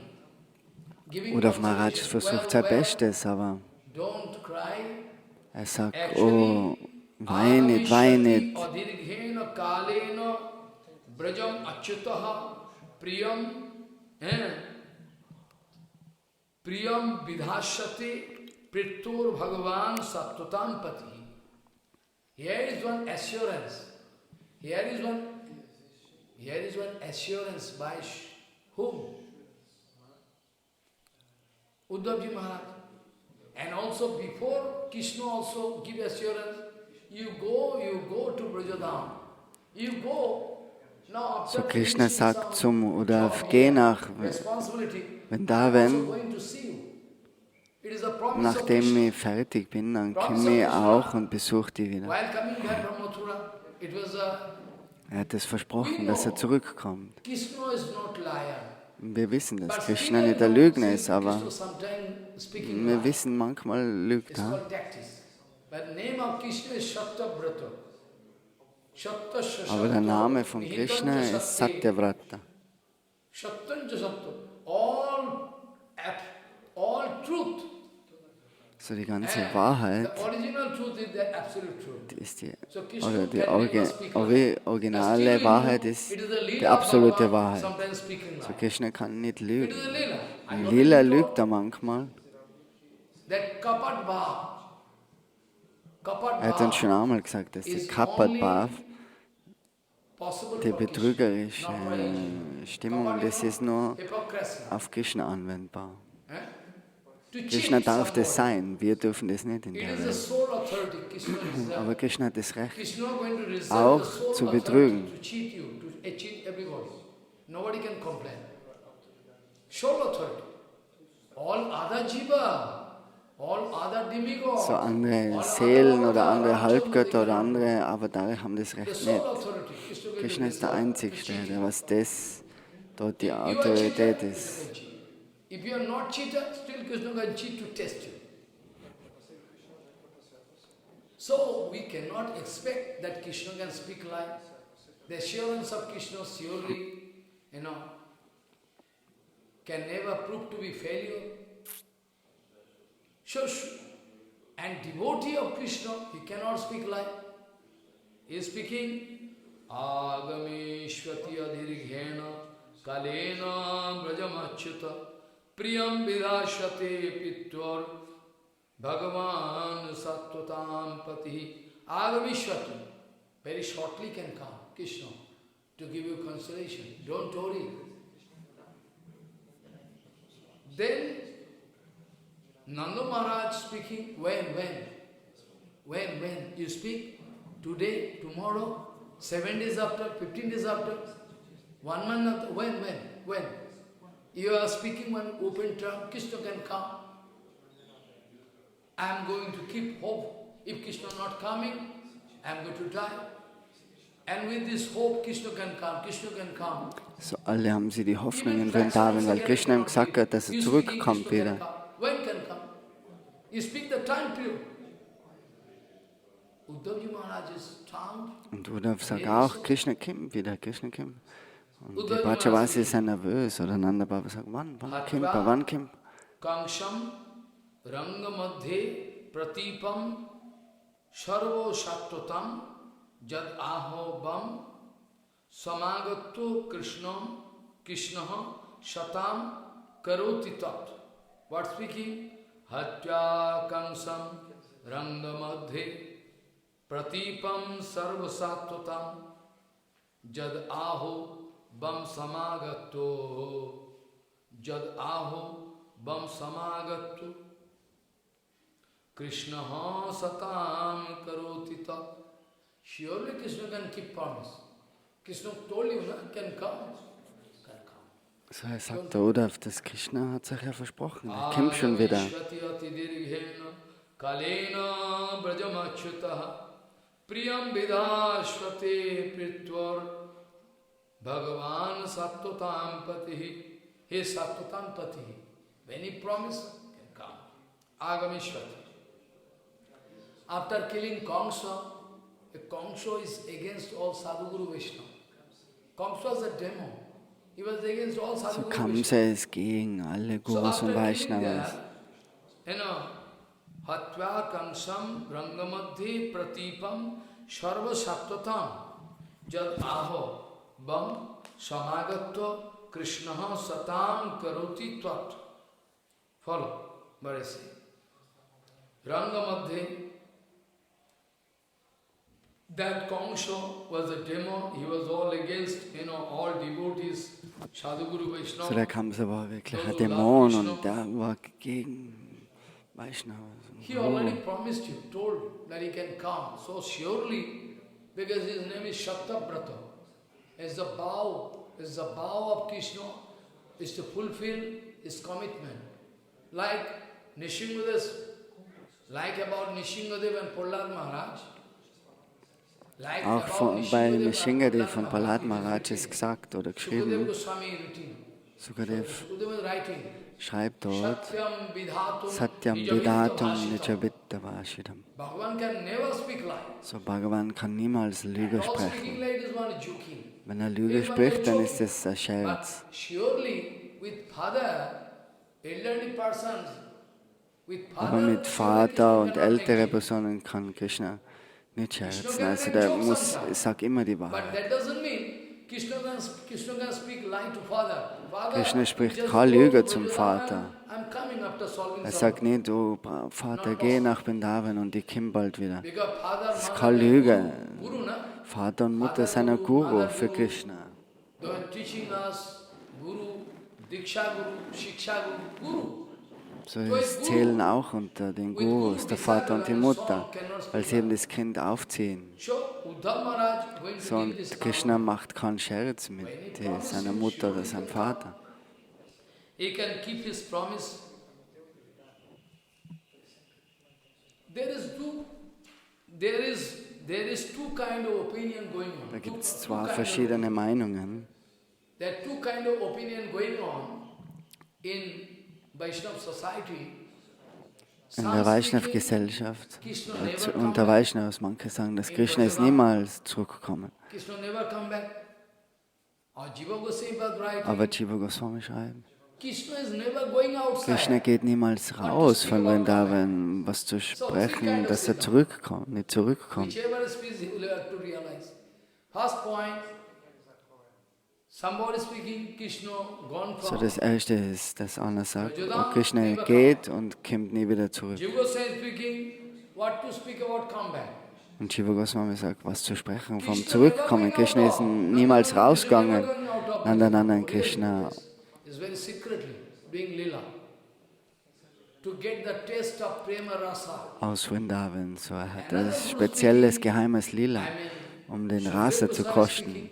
giving Olaf Maharaj consolation. versucht sein Well, Bestes, aber don't cry. er sagt, oh, Actually, wein nicht, wein nicht. Adirghena kalena brajam achyutaha priyam priyam vidhashate prittur bhagavan sattvatam pati. Here is one assurance. Here is one assurance by whom? Uddhavji Maharaj. And also before Krishna also give assurance, you go to Brajadam. You go. Now after So Krishna finishing sagt some zum Uddhav, job geh here, nach responsibility, Vrindavan. I'm also going to see you. It is a promise of Nachdem Krishna. ich fertig bin, dann komme ich auch und besuche dich wieder. While coming back from Mathura, it was a Er hat es versprochen, dass er zurückkommt. Krishna is not liar. Wir wissen, dass But Krishna still nicht der I know, Lügner ist, Krishna aber sometimes speaking wir lie. wissen, manchmal lügt It's er. called tactics. But name of Krishna is Shattavrata. Shatta Aber der Name von Krishna ist Satyavrata. Shattanja Sattva. All truth. So die ganze And Wahrheit the original truth is the absolute truth. ist die, So Krishna oder die can never speak lie. But originale still we Wahrheit know ist it is the die Leela of absolute Bhagavan, Wahrheit. sometimes speaking So lie. Krishna kann nicht It lügen. is the Leela. I Und know Lila people lügt er manchmal. that Kapat Bhav. Kapat Er hat uns schon Bhav einmal gesagt, dass die is Kapat only Bhav, possible die for Krishna, betrügerische not for anything. Stimmung, Kapat das ist nur hypocrisy. auf Krishna anwendbar. Eh? To Krishna darf das sein, wir dürfen das nicht in It der is the Welt. sole authority Krishna reserved. Aber Krishna hat das Recht, Krishna going to reserve the auch sole zu authority betrügen. to cheat you, to cheat everybody. Nobody can complain. Sole authority. All other jiva, all other demigods, So andere all Seelen other oder andere Ramchandra, Halbgötter oder they andere Avatare haben das cannot. The Recht sole nicht. authority Krishna going to Krishna ist der reserve to Einzige, cheat der you. was das dort die You are Autorität cheater, ist. Krishna can cheat. If you are not cheater, still Krishna can cheat to test you. So we cannot expect that Krishna can speak like the assurance of Krishna surely, can never prove to be failure. So, and devotee of Krishna, he cannot speak like. He is speaking Agamishvati adhirghena kalena brajamachyuta priyam vidashate pitvar Bhagavan Sattvatam Pati Agamishvati. Very shortly can come, Krishna, to give you consolation. Don't worry. Then Nanda Maharaj speaking, when? You speak today, tomorrow, 7 days after, 15 days after, 1 month after, when? You are speaking one open term, Krishna can come. I am going to keep hope. If Krishna not coming, I am going to die. And with this hope, Krishna can come. So alle haben sie die Hoffnungen für den Darwin, weil Krishna ihm gesagt hat, dass er zurückkommt wieder. When can come? You speak the time period. Uddhavji Maharaj is charmed. Und Uddhav sagt auch, Krishna kommt wieder, Krishna kommt. Und die Brajavasi sind nervös, oder Nanda Baba sagt, wann kommt? Kangsham Rangamadhe Pratipam Sarvo Sattvatam Jad Aho Bam Samagato Krishnam Krishnaha Shatam Karoti Tat. What speaking? Hatya Kangsam Rangamadhe Pratipam Sarva Sattvatam Jad Aho Bam Samagato Jad Aho Bam Samagato Krishna Satam Karoti Tat. Surely Krishna can keep promise. Krishna told you, can come. So er sagt der Uddhav, dass Krishna hat sich ja versprochen, er kommt schon wieder. Kalena Brajamachyuta Priyam Vidashvate Pritvar Bhagavan Sattvatam Patihi. He is Sattvatam Patihi. When he promised, can come. Agamishvati. After killing Kamsa, Kamsa is against all Sadhguru Vaishnava. Kamsa was a demon. He was against all So Sadhguru Kamsa Vaishnava. ist gegen alle So Gurus after und killing Vaishnavas. that, Hatva Kamsam Rangamadhi Pratipam Sarva Sattvatam Jad Aho Bam Samagatva Krishnaha Satam Karoti Tvat. Follow, what I say. Rangamadhi, that Kamsa was a demon, he was all against, all devotees, Sadhguru So Vaishnava. der Kamsa war wirklich ein Dämon und der war gegen Vaishnavas. He already promised you, told that he can come so surely, because his name is Shaktabrata. It's the vow of Krishna is to fulfill his commitment. Like about Nishingadev and Prahlad Maharaj. Auch bei Nishingadev von Prahlad Maharaj ist gesagt oder geschrieben, Sukadev schreibt dort, Satyam Vidatum Nichavittavashidam. So Bhagavan kann niemals Lüge sprechen. Wenn er Lüge spricht, dann ist es ein Scherz. Aber mit Vater und älteren Personen kann Krishna nicht scherzen. Also ich sage immer die Wahrheit. Krishna spricht keine Lüge zum Vater. Er sagt nicht, du Vater, geh nach Vrindavan und ich komme bald wieder. Das ist keine Lüge. Vater und Mutter sind ein Guru für Krishna. So das zählen auch unter den Gurus, der Vater und die Mutter, weil sie eben das Kind aufziehen. So Uddhav Maharaj going So, to und give this Krishna out. macht keinen Scherz mit seiner Mutter oder seinem Vater. He can keep his promise. There is two kind of opinion going on. Da gibt es zwei verschiedene Meinungen. There are two kind of opinion going on in Vaishnava society. In Some der speaking, Vaishnav-Gesellschaft Krishna never come unter back. Vaishnavas, manche sagen, dass Krishna ist niemals zurückgekommen. Krishna never come back. Or Jiva Goswami was writing, Aber Jiva Goswami schreibt, Krishna is never going Krishna outside. geht niemals raus von Vrindavan, was zu sprechen, dass er zurückkommt, nicht zurückkommt. Whichever species you will have to realize. First point, somebody speaking, Krishna gone So from. das erste ist, dass einer sagt, oh, Krishna geht und kommt nie wieder zurück. Jiva Goswami speaking, what to speak about comeback. Und Jiva Goswami sagt, was zu sprechen vom Zurückkommen. Krishna ist niemals rausgegangen. Nandananda Krishna It's very secretly doing lila. To get the taste of prema rasa. aus Vrindavan. So, er hat das spezielles geheimes Lila, um den Rasa zu kosten.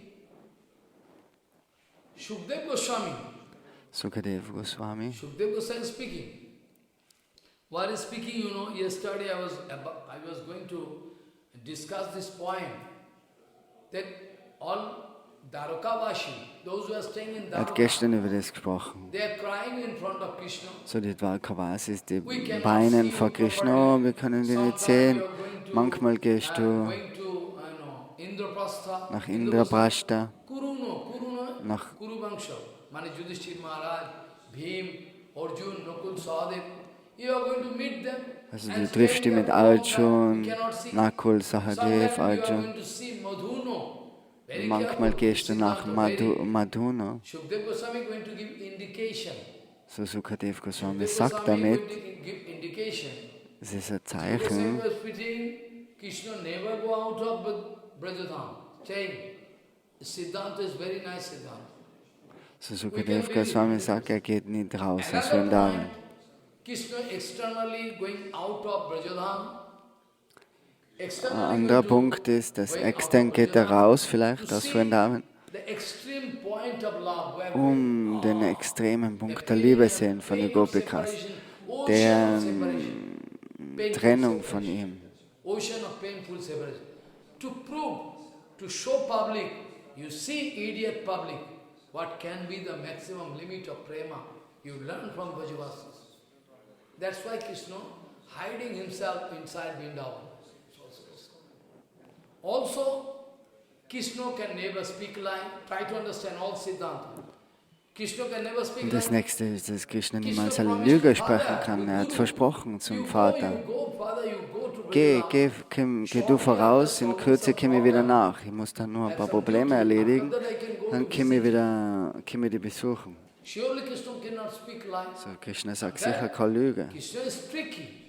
Shukdev Goswami. Sukadev Goswami. Shukdev Goswami speaking. While he's speaking, yesterday I was going to discuss this point that all Dwarkavashi, those who are staying in Er hat Dwarka, gestern über das gesprochen. they are crying in front of Krishna. So die Dwarkavasis, die weinen vor Krishna, oh, wir können die nicht sehen. Manchmal gehst du Going to Indraprastha, nach Indraprastha, Kuruna, nach Kuruvangsha, Mane Yudhishthir Maharaj, Bhim, Arjun, Nakul, Sahadev. You are going to meet them. also and du triffst dich mit spending a long time. Arjun, You cannot see. Nakul, Sometimes Sahadev, you are Arjun. going to see Madhuno. Very Manchmal careful. gehst du nach Siddhanta, Madhuna. Shukdev Goswami going to give indication. So Sukadev Goswami Shukdev sagt Goswami damit, going to give indication. es ist ein Goswami Zeichen, was speaking, Krishna never go out of Brajadham. Saying, Siddhanta is very nice Siddhanta. so Sukadev Goswami sagt, er geht nicht raus aus Another Vrindavan. point, Krishna externally going out of Brajadham. Ein Externally anderer going to- Punkt ist, dass going out extern of geht er Brajadham raus, vielleicht to aus see Vrindavan, the extreme point of love, where den extremen Punkt der Liebe sehen von den Gopikas, deren Trennung von ihm. Ocean of painful separation. To prove, to show public, you see idiot public, what can be the maximum limit of prema. You learn from Brajavasis. That's why Krishna hiding himself inside Vrindavan. Also, Krishna can never speak lie. Try to understand all Siddhanta. Krishna can never speak Und das lie. nächste ist, dass Krishna niemals eine Lüge sprechen kann. Er hat versprochen zum Vater, geh du voraus, in Kürze komme ich wieder nach. Ich muss dann nur ein paar Probleme erledigen, dann komme ich dich besuchen. Surely Krishna cannot speak lies. So, Krishna sagt sicher keine Lüge. Krishna is tricky.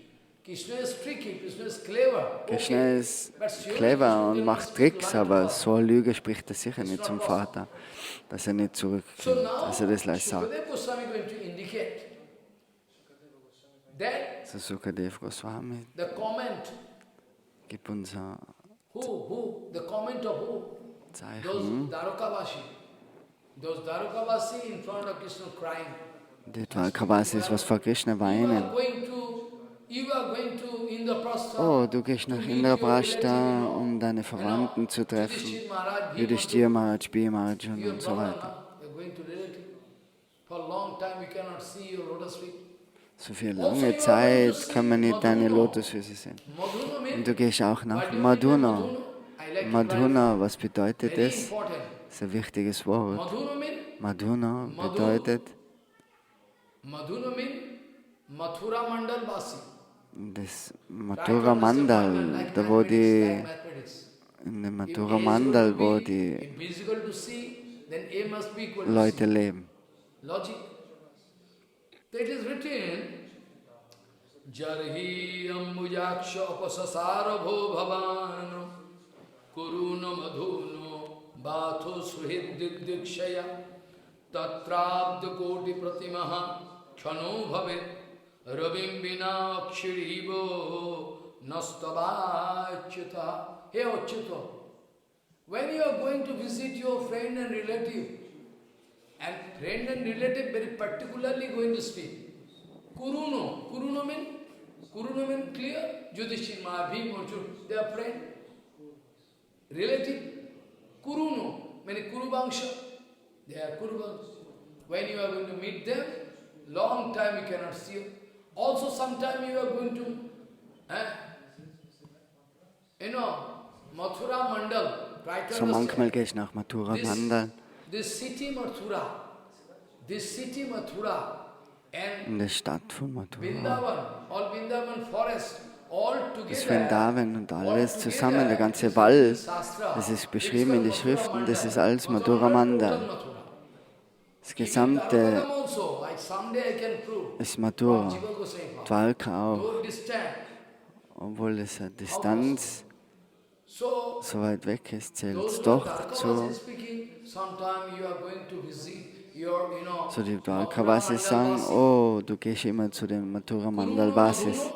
Krishna is tricky. Krishna is clever. Krishna Okay. ist But surely clever Krishna und cannot macht speak Tricks, lie to aber us. so eine Lüge spricht er sicher nicht zum Vater, dass er nicht So zurückkommt, now, dass er das gleich sagt. Sukadeva Goswami going to indicate that So Sukadev Goswami the comment, gibt uns ein the comment of who? Those Zeichen. Those Dwarkavasi in front of Krishna crying. Die Dwarkavasis, was vor Krishna weinen. You are going to Indraprastha. Oh, du gehst nach Indraprastha, um deine Verwandten zu treffen. Yudhishthir Maharaj, Bhima Arjun und so weiter. You're going to relative. For a long time we cannot see your lotus feet. So für lange Zeit kann man nicht deine Lotusfüße sehen. Madhuna means, Und du gehst auch nach what do you mean Madhuna. I like to Madhuna, was bedeutet clarify. Very das? important. Das ist ein wichtiges Wort. Madhuna means Madhuna bedeutet, Mathura Mandal Vasi. das Mathura Mandal, da wo die, in dem Mathura Mandal, wo die Invisible to see, then A must be equal to Leute C. leben. Logic. That is written, Jarhi ambujaksha apasasara bho bhavano kuruna madhuno batho suhidikshaya tatrabda koti pratimaha chano bhavet Ravim Vina Akshirivo Nastavachyuta. Hey Achyuta, when you are going to visit your friend and relative, and friend and relative very particularly going to speak, Kuruno, Kuruno mean clear? Yudhishthira, Mahabhim, Arjuna, they are friend, relative. Kuruno, meaning Kuruvangsha, they are Kuruvangsha. When you are going to meet them, long time you cannot see them. Also sometime you are going to, Mathura Mandal, try to So manchmal understand. gehe ich nach Mathura Mandal, This city Mathura, in and der Stadt von Mathura. Vrindavan, all Vrindavan forest, all Das together, Vrindavan und alles zusammen, der ganze Wald, das ist beschrieben in den Schriften, das ist alles Mathura Mandal. Das gesamte ist Mathura, Dwarka auch, obwohl es eine Distanz so weit weg ist, zählt es doch zu die Dwarka-Vasis sagen, oh, du gehst immer zu den Mathura Mandal-Vasis,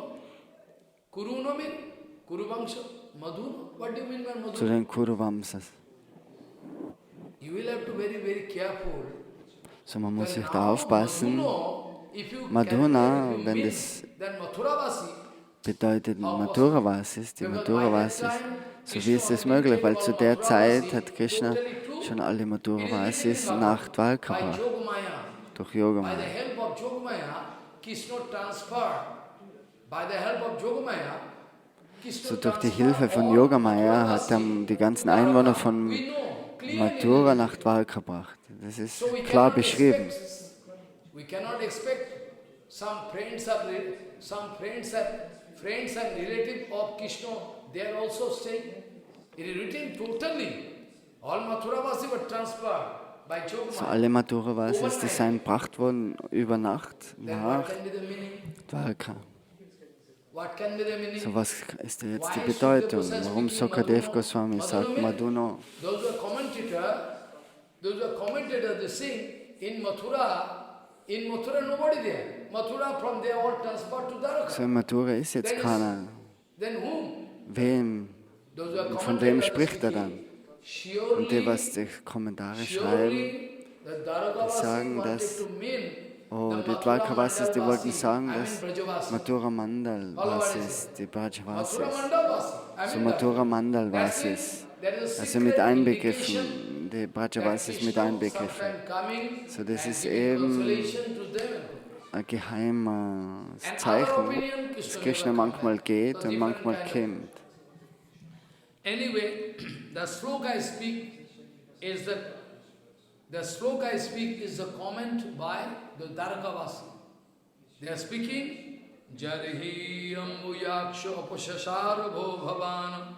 zu den Kuruvamsas. So, man muss sich da aufpassen. Madhuna, wenn das bedeutet Mathura-Vasis, die Mathura-Vasis, so wie ist es möglich, weil zu der Zeit hat Krishna schon alle Mathura-Vasis nach Dwarka gebracht, durch Yogamaya. So durch die Hilfe von Yogamaya hat er die ganzen Einwohner von Mathura nach Dwarka gebracht. Das ist klar beschrieben. We cannot expect some friends and relatives of Krishna, they are also staying. It is written totally. All Mathuravasi were transferred by So Jogamaya. alle Mathura-Vasis, die seien gebracht worden über Nacht Then nach what can be the meaning? Dwarka. What can be the meaning? So was ist jetzt die Bedeutung? Warum Sukadev Goswami sagt Madhuno? Those were commentators, they sing in Mathura nobody there. Mathura from there all transferred to Dwarka. So in Mathura ist jetzt keiner. Then whom? Wem? Those were Von wem commentators spricht er dann? Und die, was die Kommentare schreiben, die sagen, dass die Dwarka-Vasis, die wollten sagen, dass Mathura Mandal Vasis, die Braj-Vasis, so Mathura Mandal Vasis, also mit einbegriffen, die Braj-Vasis mit einbegriffen. So das ist eben ein geheimes Zeichen, dass Krishna manchmal geht und manchmal kommt. Anyway, the sloka I speak is the comment by the Dwarkavasi. They are speaking, Jarihi ambuyaksha apashasarabho bhavan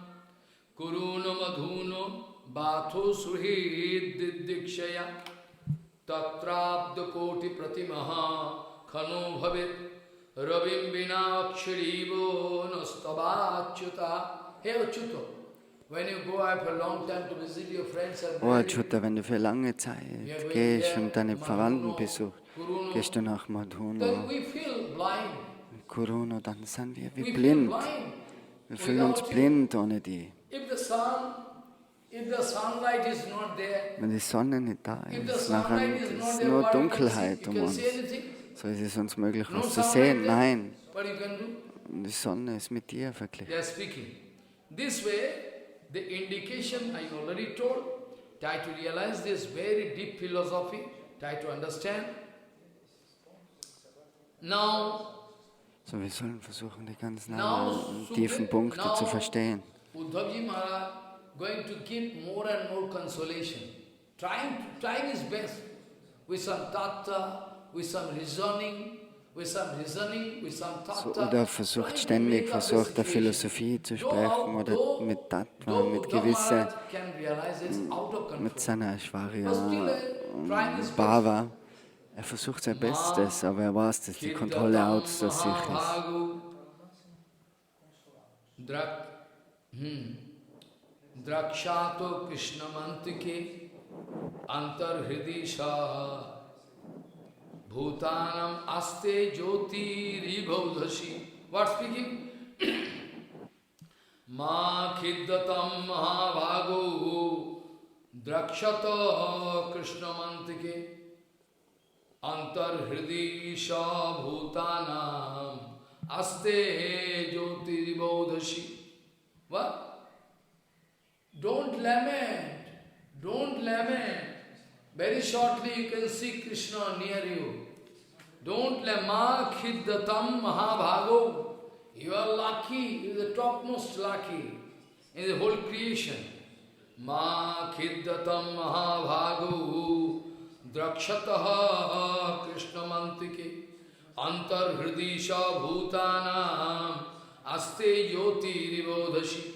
kuruna madhuno batho suhid didikshaya tatrabda koti pratimaha khano bhavit ravim vina aksharivo nastavachyuta. Hey Achyuta, when you go out for a long time to visit your friends and Oh Achyuta, wenn du für lange Zeit gehst und deine Verwandten besuchst, gehst du nach Madhuna, then we feel blind. Kuruna, dann sind wir We wie feel blind. blind. Wir fühlen uns blind ohne die. If the sunlight is not there, Wenn die Sonne nicht da if the ist, nachher sunlight is ist not es there, nur what you can see? Dunkelheit You um can uns. see anything? So ist es uns möglich, No was zu sunlight sehen? there? Nein. What you can do? Und die Sonne ist mit dir verglichen. They are speaking. This way, the indication I already told, try to realize this very deep philosophy, try to understand. Now, So, wir sollen versuchen, die ganzen now, tiefen Punkte zu verstehen. Uddhavji Maharaj going to give more and more consolation, trying his best with some tattva, with some reasoning, with some So, tattva. oder versucht ständig, versucht der Philosophie zu sprechen oder mit Tattva, mit gewisser, mit seiner Shvarya und Bhava. Er versucht sein Bestes, aber er weiß, dass die Kontrolle außer sich ist. Drakshato Krishnamantike Antarhridisha Bhutanam aste jyoti ribhaudhashi. What speaking? Ma khiddatam mahabhago drakshata krishnamantike antar hridhi sha bhutanam aste jyoti ribhaudhashi. What? Don't lament. Don't lament. Very shortly you can see Krishna near you. Don't lament. Ma khiddatam mahabhago. You are lucky, you are the topmost lucky in the whole creation. Ma khiddatam mahabhago drakshataha krishnamantike antar hridisha bhutanam aste jyoti ribodhashi.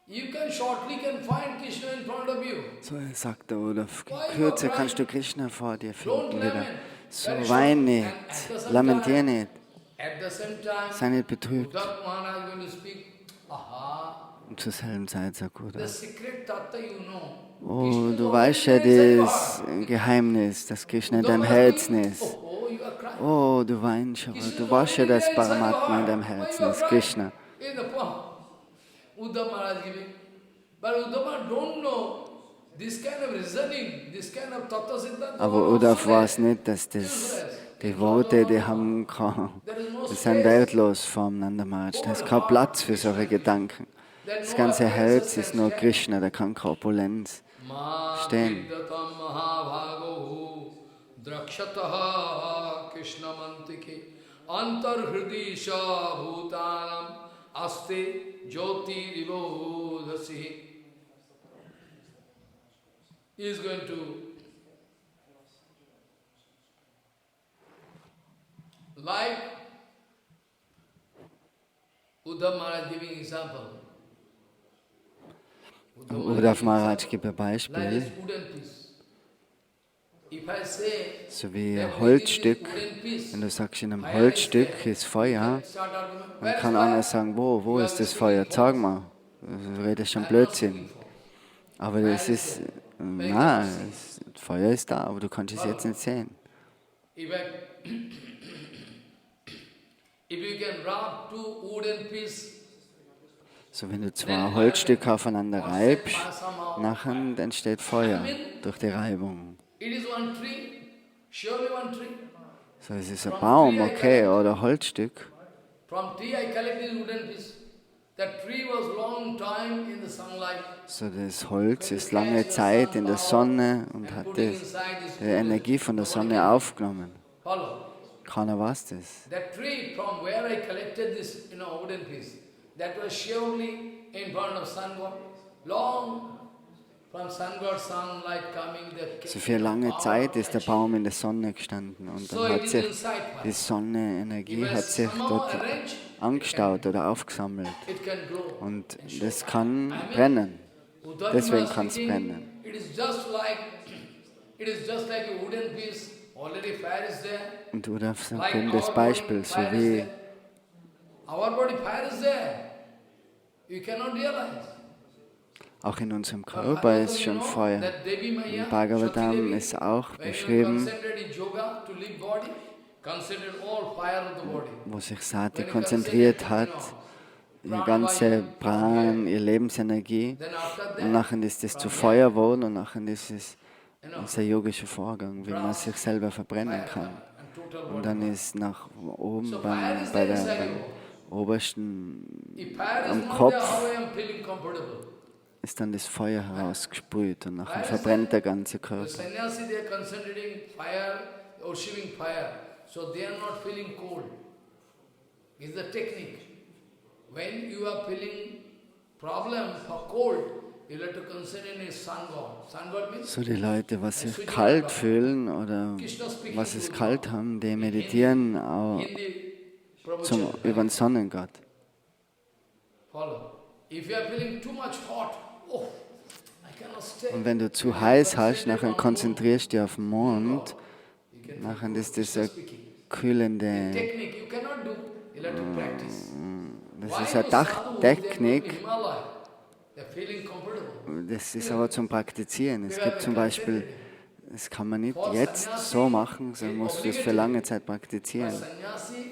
You can shortly find Krishna in front of you. So sagt der Olaf, in Kürze kannst du Krishna vor dir finden wieder. So wein nicht, lamentier nicht, At the same time, sei nicht betrübt. Uddhava Maharaj is going to speak, aha, Und zur selben Zeit sagt the Uddhava, secret tattva you know. oh, du weißt ja das Geheimnis, das Krishna in deinem Herzen ist. Oh, you are crying. Oh, du weinst, aber du weißt ja, dass Paramatma in deinem Herzen ist, Krishna. In the palm. Uddhava Maharaj giving. But Uddhava Maharaj don't know this kind of reasoning, this kind of tattva siddhanta. Aber Uddhava weiß nicht, dass die Worte, die sind wertlos voneinander, Maharaj. Da ist kein Platz für solche Gedanken. Das ganze Herz ist nur Krishna, da kann keine Opulenz stehen. He is going to like Uddhava Maharaj giving example. Uddhava Maharaj gibt ein Like Beispiel, this wooden piece. If I say so wie ein that Holzstück. wooden piece, Wenn du sagst, in einem Holzstück ist Feuer, start argument. dann kann einer sagen, wo ist das Feuer? Sag mal, du redest schon Blödsinn. Aber das ist, das Feuer ist da, aber du kannst es jetzt nicht sehen. If you can rub two wooden pieces, So, wenn du zwei Holzstücke aufeinander reibst, nachher entsteht Feuer durch die Reibung. it is one tree, surely one tree. So, es ist ein Baum, okay, oder ein Holzstück. From tree I collect this wooden piece. That tree was long time in the sunlight. So, das Holz ist lange Zeit in der Sonne und hat die Energie von der Sonne aufgenommen. Follow. Keiner weiß das. That tree from where I collected this, wooden piece, that was surely in front of sun god. Long from sun god sunlight coming. So für lange Zeit ist der Baum in der Sonne gestanden und dann hat sich die Sonnenenergie hat sich dort angestaut oder aufgesammelt It can grow. und das kann brennen. Deswegen kann es brennen. It is just like a wooden piece. Already fire is there. Und du darfst sagen, das Beispiel, so wie Our body fire is there. You cannot realize. auch in unserem Körper ist schon Feuer. Im Bhagavatam ist auch beschrieben, wo sich Sati konzentriert hat, ihr ganze Pran, ihre Lebensenergie, und nachher ist es zu Feuer geworden und nachher ist es ein yogischer Vorgang, wie man sich selber verbrennen kann. Und dann ist nach oben beim obersten, am Kopf, ist dann das Feuer herausgesprüht und nachher verbrennt der ganze Körper. When you are feeling problem for cold, you have to consider in a sun god. Sun god means So die Leute, was sich kalt fühlen oder was es kalt haben, die meditieren auch über den Sonnengott. follow. If you are feeling too much hot, oh, I cannot stay. Und wenn du zu heiß hast, nachher konzentrierst du dich auf den Mond, nachher ist das eine kühlende, Technique you cannot do. You have to practice. das ist eine Dachtechnik, They're feeling comfortable. das ist aber zum Praktizieren. Es gibt zum Beispiel Das kann man nicht jetzt so machen, sondern muss das für lange Zeit praktizieren.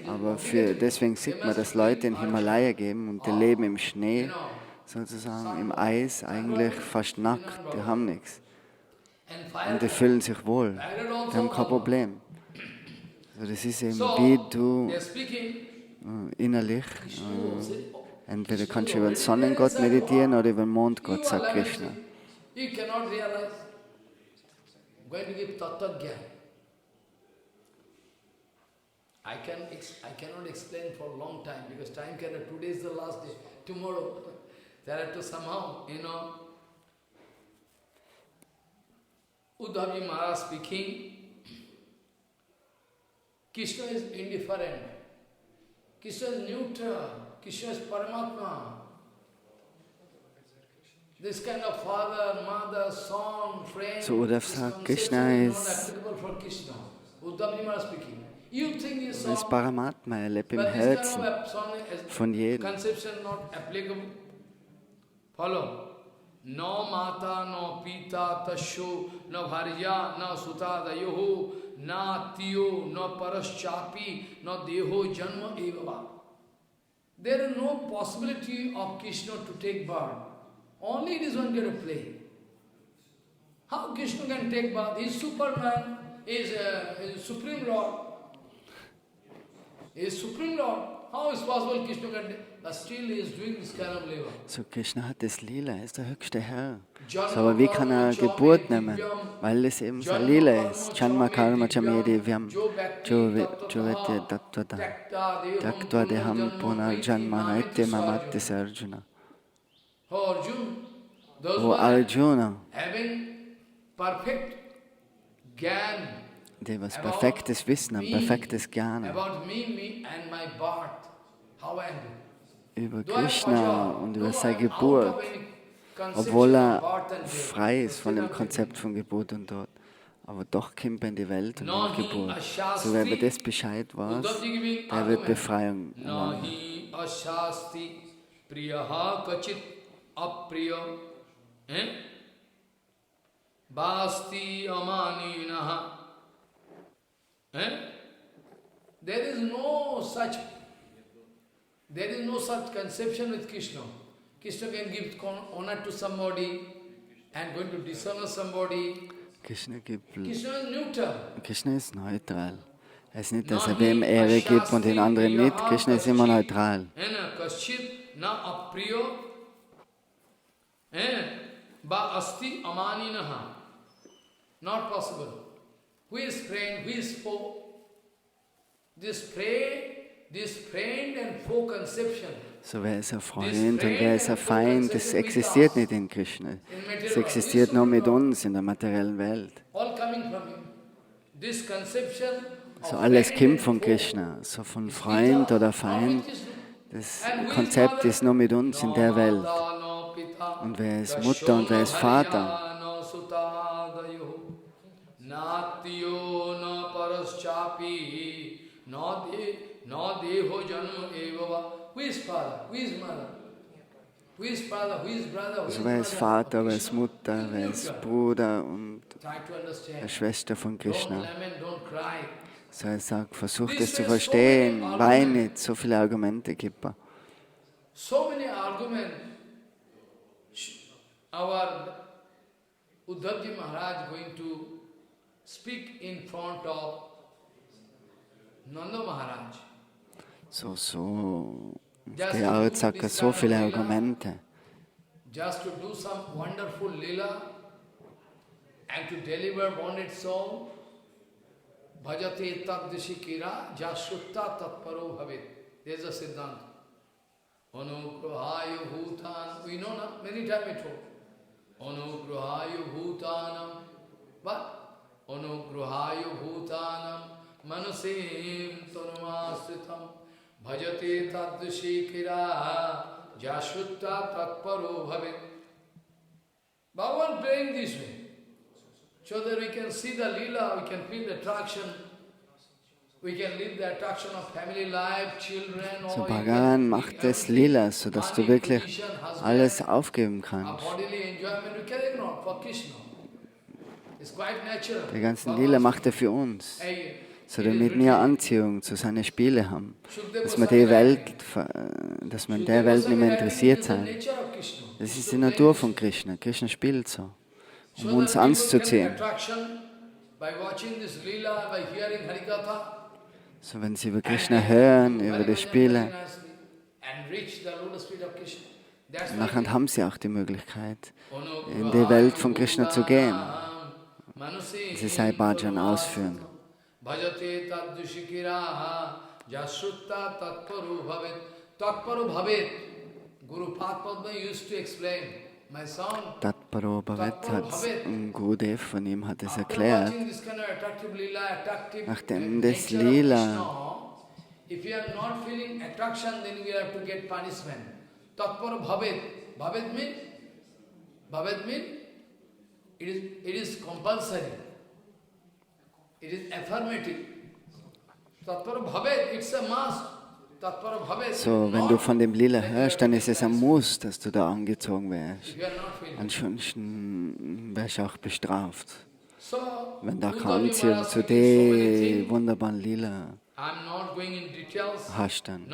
Aber deswegen sieht man, dass Leute in Himalaya gehen und die leben im Schnee, sozusagen im Eis, eigentlich fast nackt, die haben nichts. Und die fühlen sich wohl, die haben kein Problem. Also das ist eben wie du innerlich, entweder kannst du über den Sonnengott meditieren oder über den Mondgott, sagt Krishna. You cannot realize. I'm going to give Tattva Gyan. I cannot explain for a long time because time cannot. Today is the last day. Tomorrow, there are to somehow, Uddhavji Maharaj speaking. Krishna is indifferent. Krishna is neutral. Krishna is Paramatma. This kind of father, mother, son, friend, So Uddhav sagt, Krishna ist Paramatma, er lebt im Herzen von jedem. Follow. No mata, no pita, tasho, no bharya, no suta, dayoho, na tiyo, no paraschapi, no deho, janma evava. There is no possibility of Krishna to take birth. Only it is one kind of play. How Krishna can take birth? He is Superman, he is Supreme Lord. He is Supreme Lord. How is possible Krishna can take? But still he is doing this kind of labor. So Krishna hat das Lila, er ist der höchste Herr. So, aber wie kann er Geburt nehmen? Weil es eben so Lila ist. Janma karma chamedi vyam jovete tattvata taktva deham puna janma naitya mamatti sarjuna. O Arjuna, die was perfektes Wissen haben, perfektes Jnana über Krishna und über seine Geburt, obwohl er frei ist von dem Konzept von Geburt und Tod. Aber doch kommt er in die Welt und hat Geburt. So wer über das Bescheid weiß, der wird Befreiung erlangen. Apriya, Basti amaninaha. There is no such conception with Krishna. Krishna can give honor to somebody and going to dishonor somebody. Krishna is neutral. Krishna ist neutral. Es ist nicht, dass er wem Ehre gibt und den anderen nicht. Krishna ist immer neutral. Na apriya. Ba asti amaninaha. Not possible. Who is friend, who is foe? This friend and foe conception. So wer ist ein Freund und wer ist ein Feind, das existiert nicht in Krishna. Es existiert nur mit uns in der materiellen Welt. So alles kommt von Krishna, so von Freund oder Feind. Das Konzept ist nur mit uns in der Welt. Und wer ist Mutter und wer ist Vater? Also wer ist Vater, wer ist Mutter, wer ist Bruder und Schwester von Krishna? So er sagt, versucht es zu verstehen, wein nicht, so viele Argumente gibt es. So many arguments. Our Uddhavji Maharaj going to speak in front of Nanda Maharaj. Der Arzt sagt so viele Argumente. Just to do some wonderful lila and to deliver bonded soul, bhajate tadvishikira jasutta tatparo bhavit. There's a Siddhanta. Anugrahayu bhutan. We know now, many times we told. Anugrahayu bhutanam. What? Anugrahayu bhutanam manasim tanumasritam bhajate tadvishikira jasutta tatparo bhavit. Bhagavan praying this way, so that we can see the lila, we can feel the attraction, we can live the attraction of family life, children, So Bhagavan macht es lila, sodass du wirklich alles aufgeben kannst. Die ganzen Lila macht er für uns, so damit wir Anziehung zu seinen Spielen haben, dass man der Welt nicht mehr interessiert sein. Das ist die Natur von Krishna. Krishna spielt so, um uns anzuziehen. So, wenn sie über Krishna hören, über die Spiele, nachher haben sie auch die Möglichkeit, in die Welt von Krishna zu gehen. Sie sei Bhajan ausführen. Bhajate taddushikiraha jasutta tatparu bhavet. Tatparu bhavet. Guru Padma used to explain. My son, Tatparo Bhavet hat Gurudev von ihm hat es erklärt. Nachdem das Lila, if you are not feeling attraction, then we have to get punishment. Tatparo bhavet. Bhavet means it is compulsory. It is affirmative. Tatparo bhavet, it's a must. Tatparo bhavet. So, wenn du von dem Lila hörst, dann ist es ein Muss, dass du da angezogen wirst. Ansonsten wärst du auch bestraft. Wenn da keine Anziehung zu den wunderbaren Lila hast, dann.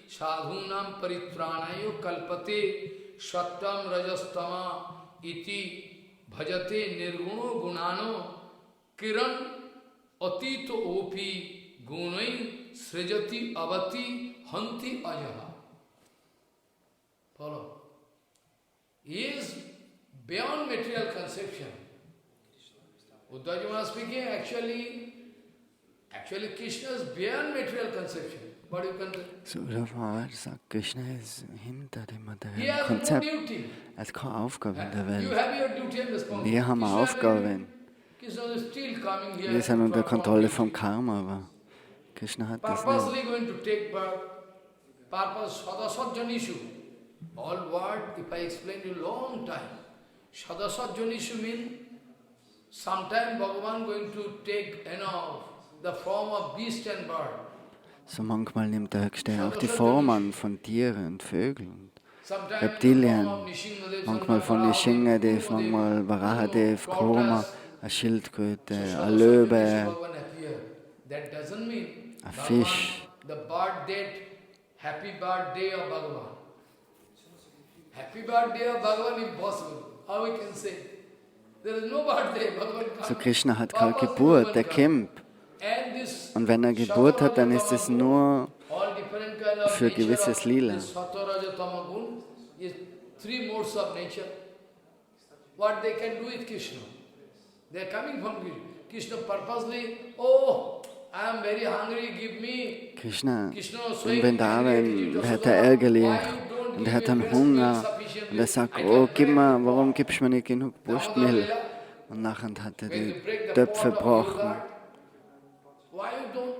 Sadhunam paritranayo kalpate sattam rajastama iti bhajate nirguno gunano kiran atito opi gunai srijati avati hanti ajaha. Follow. He is beyond material conception. Uddhava speaking, actually Krishna is beyond material conception. So, Uddhava sagt, Krishna ist hinter dem materiellen Konzept. Er hat keine Aufgabe in der Welt. Wir haben eine Aufgabe. Wir sind unter Kontrolle vom Karma, aber Krishna hat das nicht. All word, if I explain you long time, Sadasat Janishu means sometime Bhagavan going to take, the form of beast and bird. So manchmal nimmt der Höchste auch die Form an von Tieren und Vögeln und Reptilien. Manchmal von Nishingadev, manchmal Varahadev, Kurma, eine Schildkröte, ein Löwe, ein Fisch. Happy birthday of Bhagavan. Happy birthday of Bhagavan impossible. How we can say? There is no birthday. Bhagavan comes. So Krishna hat keine Geburt, der kommt. Und wenn er Geburt hat, dann ist es nur für gewisses Lila. Three modes of nature. What they can do with Krishna? They are coming from Krishna purposely. Oh, I am very hungry, give me. Krishna, in Vrindavan hat er ärgerlich und er hat einen Hunger und er sagt, oh, warum gibst du mir nicht genug Brustmilch? Und nachher hat er die Töpfe gebrochen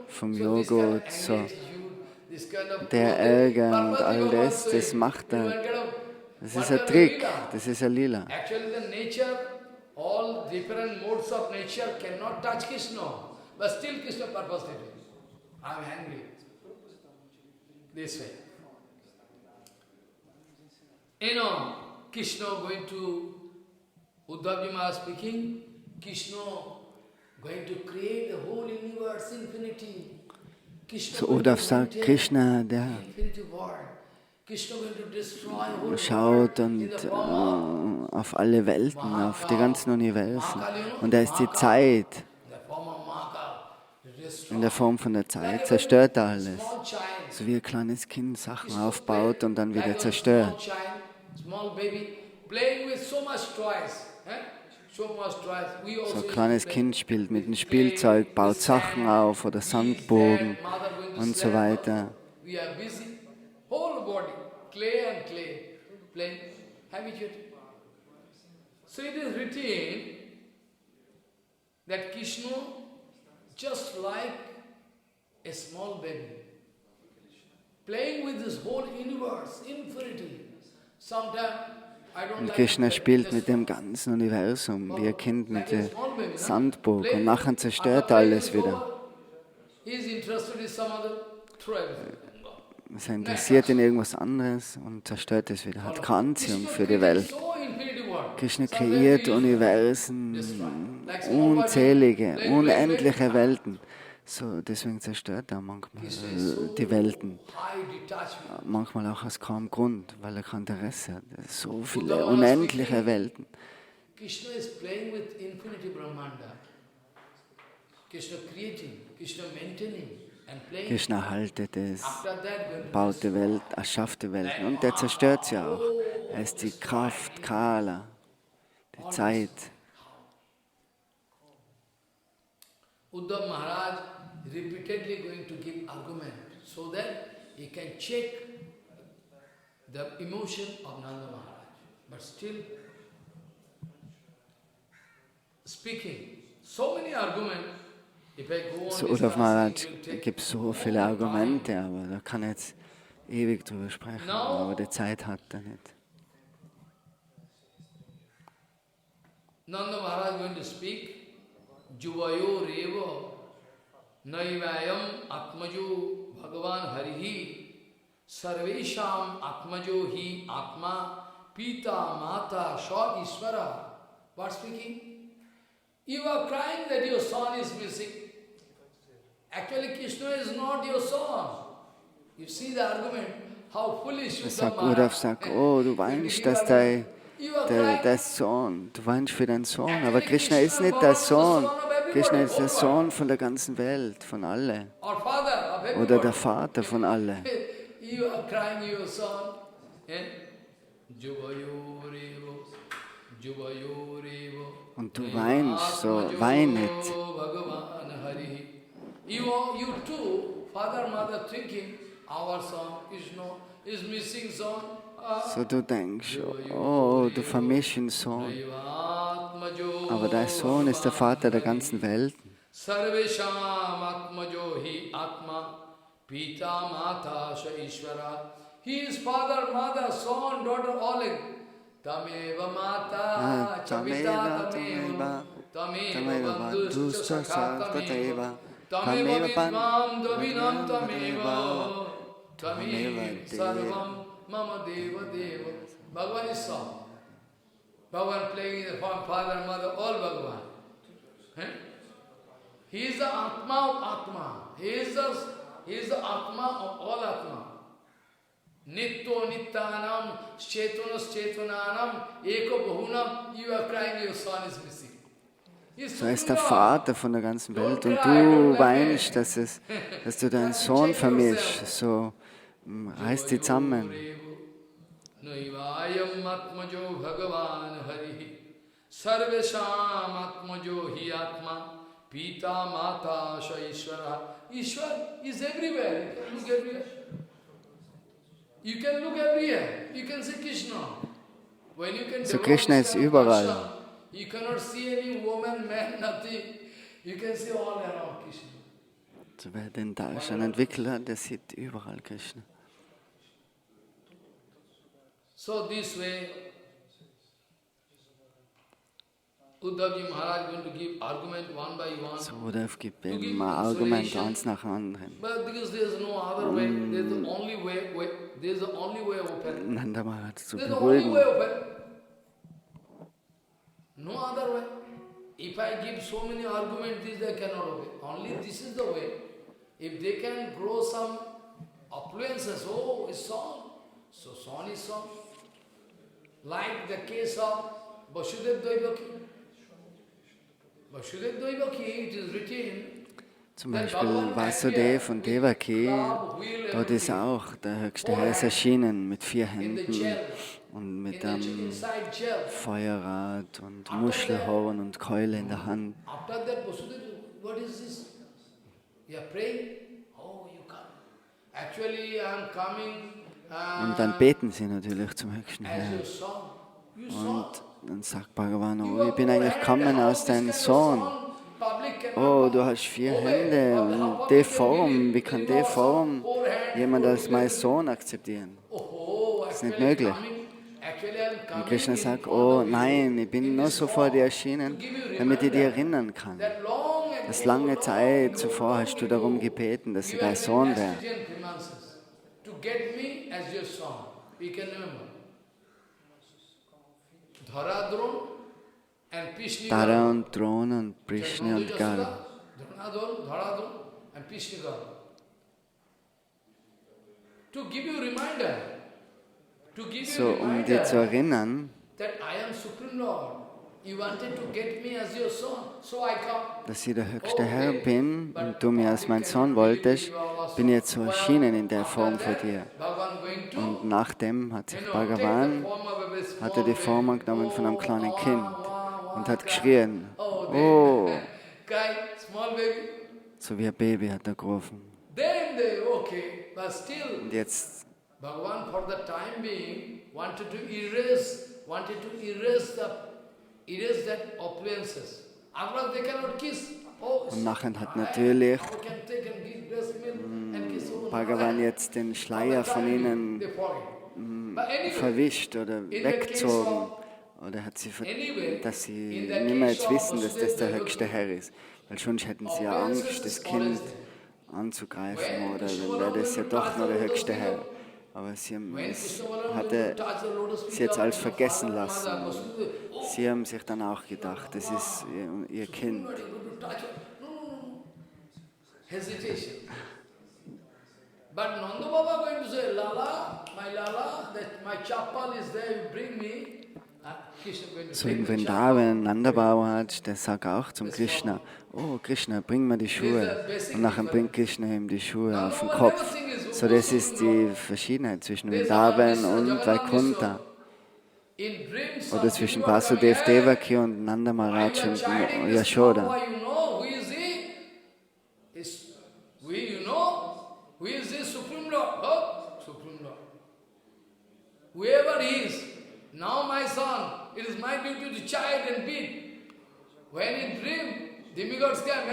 vom Joghurt. So. Der Ärger und all das, das macht er. Das ist ein Trick, das ist ein Lila. Actually the nature, all different modes of nature cannot touch Krishna. But still Krishna purposely doing. I am angry. This way. Krishna going to, Uddhava Maharaj speaking, Krishna going to create the whole universe, infinity. So Uddhava sagt, Krishna, der schaut und auf alle Welten, auf die ganzen Universen. Und er ist die Zeit. In der Form von der Zeit zerstört er alles. So wie ein kleines Kind Sachen aufbaut und dann wieder zerstört. So ein kleines Kind spielt mit dem Spielzeug, baut Sachen auf oder Sandbogen und so weiter. So it is written that Krishna, just like a small baby, playing with this whole universe, infinity. Sometimes Und Krishna spielt mit dem ganzen Universum, wie ein Kind mit der Sandburg. Und nachher zerstört er alles wieder. ist er interessiert in irgendwas anderes und zerstört es wieder, hat keine Anziehung für die Welt. Krishna kreiert Universen, unzählige, unendliche Welten. So, deswegen zerstört er manchmal die Welten. Manchmal auch aus kaum Grund, weil er kein Interesse hat. So viele unendliche Welten. Krishna is playing with infinity Brahmanda. Krishna creating, Krishna maintaining and playing. Krishna haltet es, baut die Welt, erschafft die Welten und er zerstört sie auch. Er ist die Kraft, Kala, die Zeit. Uddhav Maharaj repeatedly going to give argument so that he can check the emotion of Nanda Maharaj. But still speaking, so many arguments. If I go on So Uddhav Maharaj discussing, gibt so viele Argumente, aber da kann er jetzt ewig drüber sprechen, aber die Zeit hat er nicht. Nanda Maharaj going to speak, Juvayo Reva Naivayam Atmajo Bhagavan Harihi Sarvesham Atmajo Hi Atma Pita Mata Sha Ishvara. What speaking? You are crying that your son is missing. Actually, Krishna is not your son. You see the argument, how foolish Uddhav sagt, oh, du weinst, dass dein Sohn, du weinst für deinen Sohn, aber Krishna ist nicht der Sohn. Krishna ist der Sohn von der ganzen Welt, von alle. Oder der Vater von alle. You are crying your son. Juvayo Und du weinst, so wein nicht. You too, father, mother, thinking, our son, Krishna, is missing son. So du denkst, oh, du vermischst den Sohn. Aber dein Sohn ist der Vater der ganzen Welt. Sarvesham Atmajo Hi Atma Pita Mata Sha Ishvara. He is father, mother, son, daughter, all. Tameva Mata Chavita Tameva Bandhuscha Tameva Tameva Vidvam Davinam Tameva Tameva Sarvam Mama Deva Deva. Bhagavan is song. Bhagavan playing in the form father, mother, all Bhagavan. He is the Atma of Atma. He is the Atma of all Atma. Nitto Nittanam Chetunas Chetunanam Eko Bahunam. You are crying, your son is missing. So ist der Vater von der ganzen Welt und du weinst, dass du deinen Sohn vermischst. So reiß dich zusammen. Naivayam Atmajo Bhagavan Harihi Sarvesham Atmajo Hi Atma Pita Mata Sha Ishvara. Ishwar is everywhere. You can look everywhere. You can see Krishna. When you can so Krishna ist überall. You cannot see any woman, man, nothing. You can see all around Krishna. So wer den Darshan entwickelt hat, der sieht überall Krishna. So this way, Uddhavji Maharaj going to give argument one by one. So Uddhav gibt eben mal Argument eins nach dem anderen. But because there is no other way, there is the only way. There is the only way open. Nanda Maharaj zu There is the only beruhigen. way open. No other way. If I give so many arguments, this they cannot obey. Only this is the way. If they can grow some affluences, oh, it's son. So son is son. Like the case of Vasudev Daivaki. Vasudev Daivaki, it is written. Zum Beispiel Vasudev und Devaki, dort ist auch der höchste Herr erschienen mit 4 Händen und mit einem Feuerrad und Muschelhorn und Keule in der Hand. After that, Vasudev, what is this? You are praying? Oh, you come. Actually, I am coming. Und dann beten sie natürlich zum höchsten As Herrn. your son. You saw. Und dann sagt Bhagavan, oh, ich bin eigentlich gekommen aus deinem Sohn. Oh, du hast 4 Hände und die Form, wie kann die Form jemand als mein Sohn akzeptieren? Das ist nicht möglich. Und Krishna sagt, oh nein, ich bin nur so vor dir erschienen, damit ich dich erinnern kann. Dass lange Zeit zuvor hast du darum gebeten, dass ich dein Sohn wäre. get me as your son. You can remember. Dharadron and Pishnikar. Dara und Dron und Prishni und Gal. Dharadron and Pishnikar. To give you a reminder. To give you So, a um dir zu reminder erinnern, that I am Supreme Lord. You wanted to get me as your son, so I come. dass ich der höchste Herr bin und du mir als mein Sohn wolltest, bin ich jetzt so erschienen in der Form für dir. Und nachdem hat sich Bhagavan, hat er die Form angenommen von einem kleinen Kind und hat geschrien, oh, so wie ein Baby hat er gerufen. Und jetzt Bhagavan for the time being wanted to erase that opulences. Otherwise they cannot kiss. Oh, und nachher hat natürlich how can take and give breast milk and kiss? Oh, Bhagavan jetzt den Schleier von ihnen they forget. verwischt oder weggezogen. Oder hat sie, dass sie nicht mehr jetzt wissen, dass das der höchste Herr ist. Weil sonst hätten sie ja Angst, das Kind anzugreifen oder dann wäre das ja doch nur der höchste Herr. Aber sie haben hatte sie jetzt als vergessen lassen. Sie haben sich dann auch gedacht, das ist ihr Kind. Hesitation. But Nanda Baba going to say, Lala, that my chappal is there, you bring me. Krishna going to So take in the chappal. Vrindavan, Nanda Baba hat, der sagt auch zum Krishna, oh Krishna, bring mir die Schuhe. Und nachher bringt Krishna ihm die Schuhe auf den Kopf. So das ist die Verschiedenheit zwischen Vrindavan und Vaikuntha. Oder zwischen Vasudev Devaki und Nanda Maharaj und Yashoda. Who is this Supreme Lord? Oh, Supreme Lord. Whoever he is, now my son, it is my duty to chide and beat. When in dream, demigods come,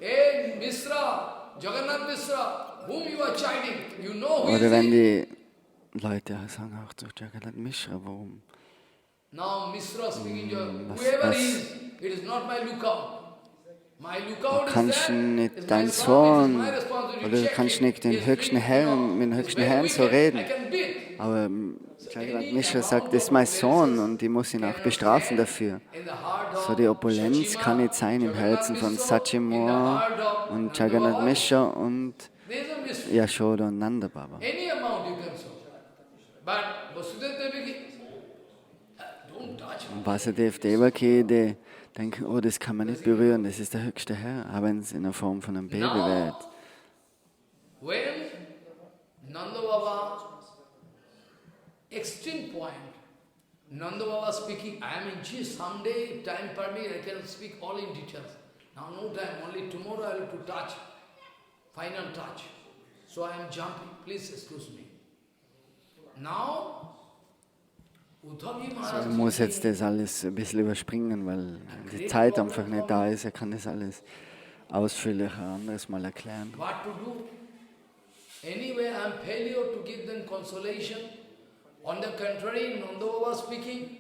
hey Misra, Jagannath Misra, whom you are chiding, you know who Oder is wenn he? die Leute sagen auch zu Jagannath Mishra, warum? Now Misra speaking, whoever he is, it is not my lookout. My lookout Du kannst is there, nicht is my dein son, it is Sohn my responsibility oder to du check kannst him. nicht den He is höchsten wicked, Herrn, mit dem He is höchsten very Herrn so wicked. reden. I can beat. Aber Jagannath Mishra sagt, das ist mein Sohn und ich muss ihn auch bestrafen dafür. So die Opulenz kann nicht sein im Herzen von Sachimur und Jagannath Mishra und Yashoda und Nanda Baba. Any amount you can show. But Vasudeva Devaki, don't touch him. Und Vasudev Devaki, die denken, oh, das kann man nicht berühren, das ist der höchste Herr, auch wenn es in der Form von einem Baby wird. When Nanda Baba, extreme point, Nanda Baba speaking, I am in G, someday, time permit, I can speak all in details. Now no time, only tomorrow I will to touch, final touch. So I am jumping, please excuse me. Now, Uddhavi Ich Maharaj muss jetzt das alles ein bisschen überspringen, weil die Zeit einfach nicht da ist. Er kann das alles ausführlicher anderes Mal erklären. what to do? Anyway, I am failure to give them consolation. On the contrary, Nanda Baba speaking.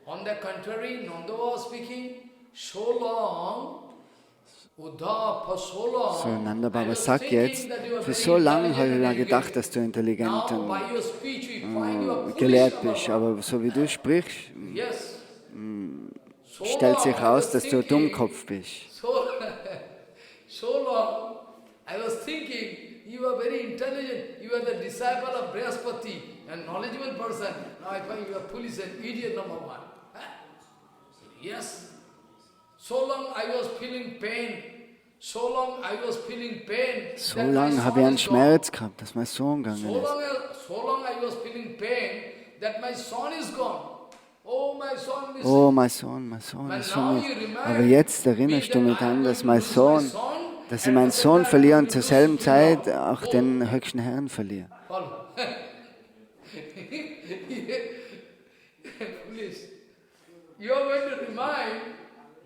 On the contrary, Nanda Baba speaking. So long, Uddhav, for so long, So, Nanda I Baba was sagt thinking jetzt, that you are für very so lange habe ich intelligent mir and gedacht, educated. dass du intelligent Now, by und your speech, we find you are foolish, gelehrt Nanda bist, Baba. aber so wie du sprichst, Yes. So stellt sich long I raus, was dass du ein thinking, Dummkopf bist. So long, I was thinking, you are very intelligent, you are the disciple of Brihaspati, a knowledgeable person. Now I find you are foolish and idiot number one. Huh? Yes. So long I was feeling pain. So long I was feeling pain. So that my lange son habe ich einen is gone. Schmerz gehabt, dass mein Sohn gegangen So ist. long I was feeling pain that my son is gone. Oh, my son is Oh, mein Sohn ist von mir. Aber jetzt erinnerst du mich an, dass dass ich meinen Sohn verliere und zur selben Zeit auch den höchsten Herrn verliere. Follow. Please. You are going to remind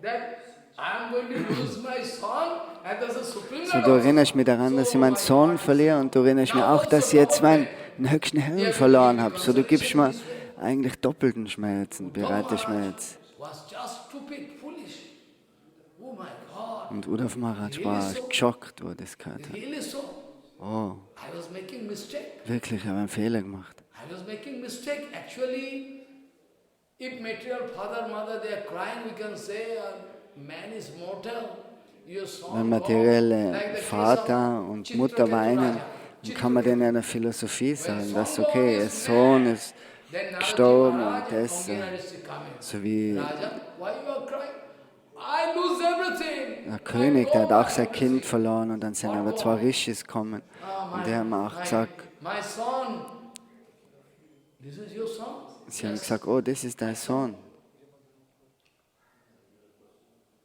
that I am going to lose my son and there's a supreme So, Lord du also. erinnerst mich daran, dass ich meinen Sohn verliere und du erinnerst mich auch, dass ich jetzt meinen höchsten Herrn verloren habe. So, du gibst mir eigentlich doppelten Schmerzen, bereite Schmerz. Was just stupid, foolish. Oh my God. Und Uddhav Maharaj war geschockt, wo er das gehört hat. Really so? oh, I was making mistake. wirklich, ich habe einen Fehler gemacht. I was making mistake. Actually, if material father, mother, they are crying, we can say, man is mortal. Your son, Wenn God, materielle like the case Vater of und Mutter Chitraketu weinen, Raja. dann kann man denen in der Philosophie sagen, dass okay, ihr Son Sohn ist Then Naraji gestorben Maharaj und and das, Angira Rishi come in. so wie Raja, why you are crying? I lose everything. der König, der hat auch sein everything. Kind verloren und dann sind aber zwei Rishis gekommen und die haben auch gesagt, My son, this is your son? sie haben gesagt, oh, das ist dein Sohn.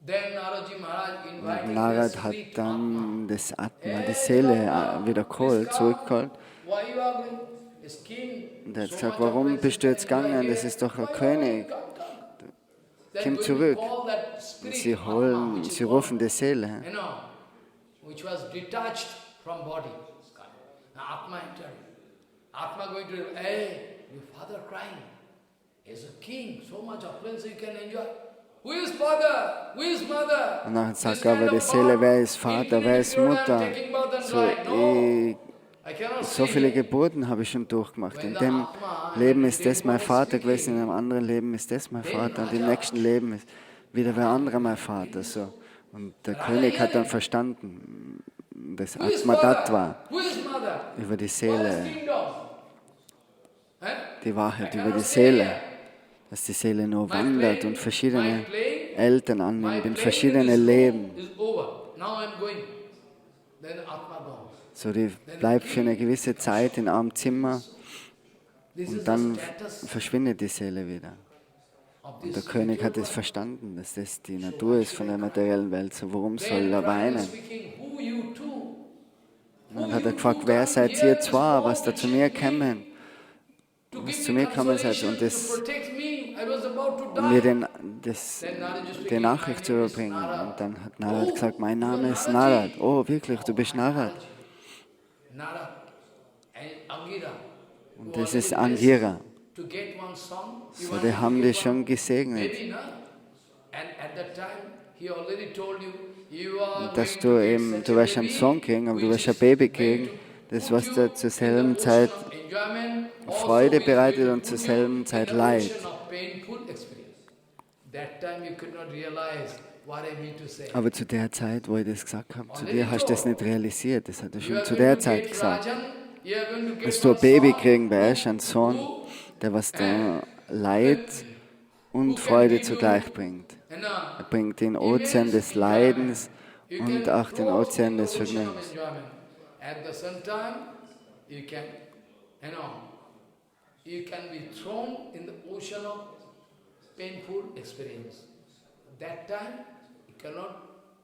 Then Naraji Maharaj invited Narad the hat sweet dann das Atma, die Seele wieder geholt, zurückgeholt. Why you are going? His king, Und er hat so gesagt, much of warum places bist du jetzt you are gegangen? here. Das ist doch ein Why you are König. going? Come. Then Komm when we zurück. call that spirit, Sie Atma, holen, which is sie God, rufen die Seele. you know, which was detached from body. Now Atma entered. Atma going to, hey, your father crying. He's a king, so much opulence you can enjoy. Who is father? Who is mother? Und dann This sagt kind aber die of Seele, birth, wer ist Vater, wer ist infinity Mutter? I'm taking birth and So, die. No, I cannot so see viele it. Geburten habe ich schon durchgemacht. When In the dem Atma Leben had ist das mein taken Vater speaking, gewesen, in einem anderen Leben ist das mein Vater und im nächsten Leben ist wieder wer anderer mein Vater. So. Und der König hat dann verstanden, das Who is Atma father? Tattva Who is mother? über die What is Seele, kingdom? Eh? die Wahrheit I über cannot die stay Seele, here. dass die Seele nur My wandert playing- und verschiedene my playing- Eltern My annimmt, in playing verschiedene in this room Leben. is over. Now I'm going. Then Atma gone. So, die bleibt für eine gewisse Zeit in einem Zimmer This is und the dann status verschwindet die Seele wieder. of Und der this König hat spiritual es verstanden, dass das die Natur ist von der materiellen Welt. So, warum Then soll er crying weinen? speaking, who you two? Und dann hat er gefragt, wer seid ihr zwei, was da zu mir kommen? Was zu mir kommen seid und mir die Nachricht zu überbringen. Und dann hat Narad gesagt, mein Name ist Narad. Oh, wirklich, du bist Narad. Und das ist Angira. So, die haben dich schon gesegnet. Dass du eben, du wirst einen Sohn kriegen, aber du wirst ein Baby kriegen, das was dir zur selben Zeit Freude bereitet und zur selben Zeit Leid. Aber zu der Zeit, wo ich das gesagt habe, zu dir hast du das nicht realisiert. Das hat er schon zu der Zeit gesagt. Dass du ein Baby kriegen wirst, einen Sohn, der was dir Leid und Freude zugleich bringt. Er bringt den Ozean des Leidens und auch den Ozean des Vergnügens. At the same time, you can be thrown in the ocean of painful experience. That time, you cannot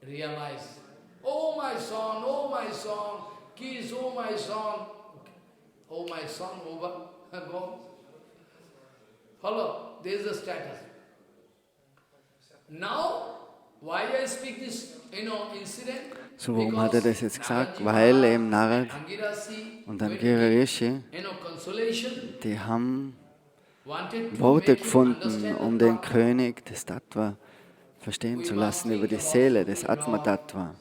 realize, oh my son, kiss, oh my son, over, go. Follow, this is the status. Now, why I speak this, incident? So, warum hat er das jetzt gesagt? Weil eben Narad und Angira Rishi, die haben Worte gefunden, um den König das Tattva verstehen zu lassen über die Seele, das Atma Tattva.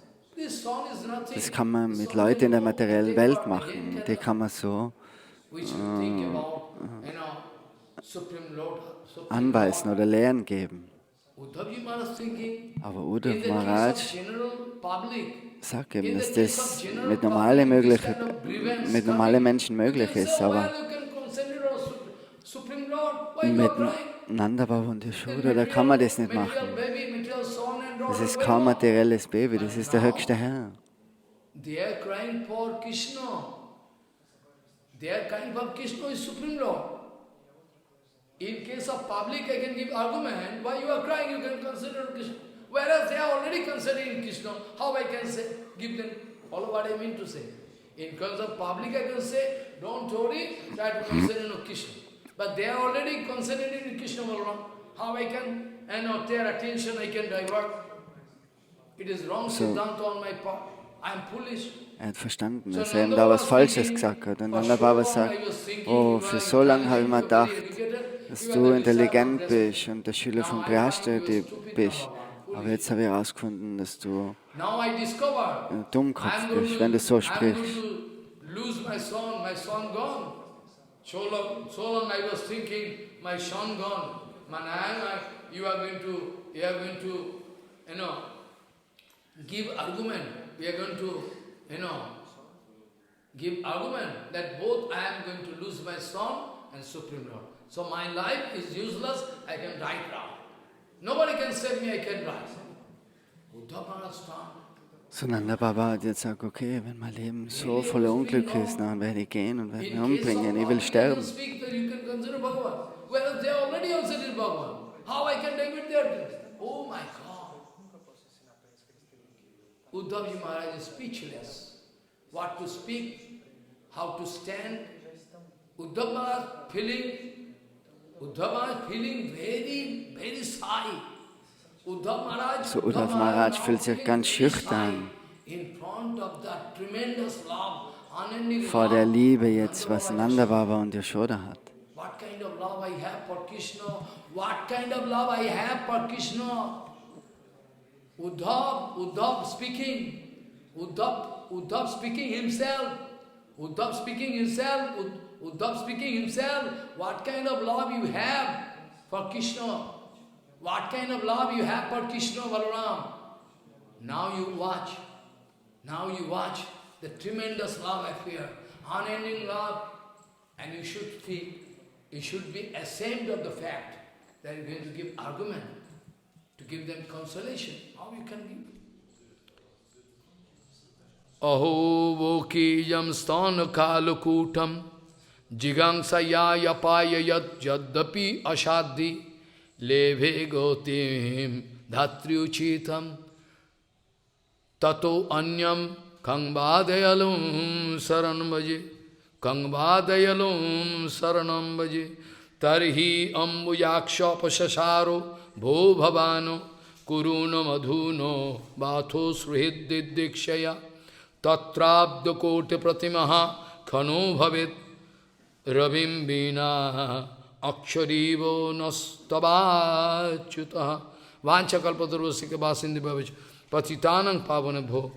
Das kann man mit Leuten in der materiellen Welt machen. Die kann man so anweisen oder Lehren geben. Aber Uddhav Maharaj sagt eben, dass das mit normalen Menschen möglich ist, aber mit Nanda Baba und Yashoda, da kann man das nicht machen. Das ist kein materielles Baby, das ist der höchste Herr. They are crying for Krishna. They are crying for Krishna is Supreme Lord. In case of public, I can give argument. Why you are crying? You can consider Krishna. Whereas they are already considering Krishna, how I can say, give them? Follow what I mean to say. In case of public, I can say, don't worry, try to consider Krishna. But they are already considering Krishna Balaram. How I can, their attention I can divert. It is wrong Siddhanta on my part. I am foolish. Er hat verstanden, dass er eben da was Falsches gesagt hat. Und Nanda Baba sagt, oh, für so lange habe ich mir gedacht, dass du intelligent bist und der Schüler von Priyasthiti bist. Aber jetzt habe ich herausgefunden, dass du ein Dummkopf bist, wenn du so sprichst. lose my son gone. So long I was thinking, my son gone. You are going to, give argument. We are going to, give argument that both I am going to lose my son and Supreme Lord. So my life is useless, I can die now. Nobody can save me, I can die. Uddhava Maharaj stand. Så Nanda Baba hat jetzt gesagt, okay, wenn mein Leben so voller Unglück ist, dann werde ich gehen und werde mich umbringen, ich will sterben. Well, they already considered Bhagavan. How I can divert their... Oh my God. Uddhava Maharaj is speechless. What to speak, how to stand. Uddhava Maharaj feeling very, very shy. So Uddhava Maharaj fühlt sich ganz schüchtern vor der Liebe jetzt, was Nanda Baba und Yashoda hat. What kind of love I have for Krishna? What kind of love I have for Krishna? Uddhava speaking himself. What kind of love you have for Krishna? What kind of love you have for Krishna, Balaram? Now you watch the tremendous love affair, unending love, and you should be ashamed of the fact that you are going to give argument, to give them consolation. How you can give? Aho vokijam sthana kalukutam jigangsaya yapaya yaddapi ashaddi leve gotim dhatri uchitam tato anyam kangbadayalum saranam bhaje tarhi ambuyaksha pasasaro bho bhavano kuruna madhuno batho sruhididikshaya tatrabda kote pratimaha khano bhavet ravim vina aksharivo nastabachyutaha vancha kalpatarvasika vasindhi bhavich patitanang pavanabho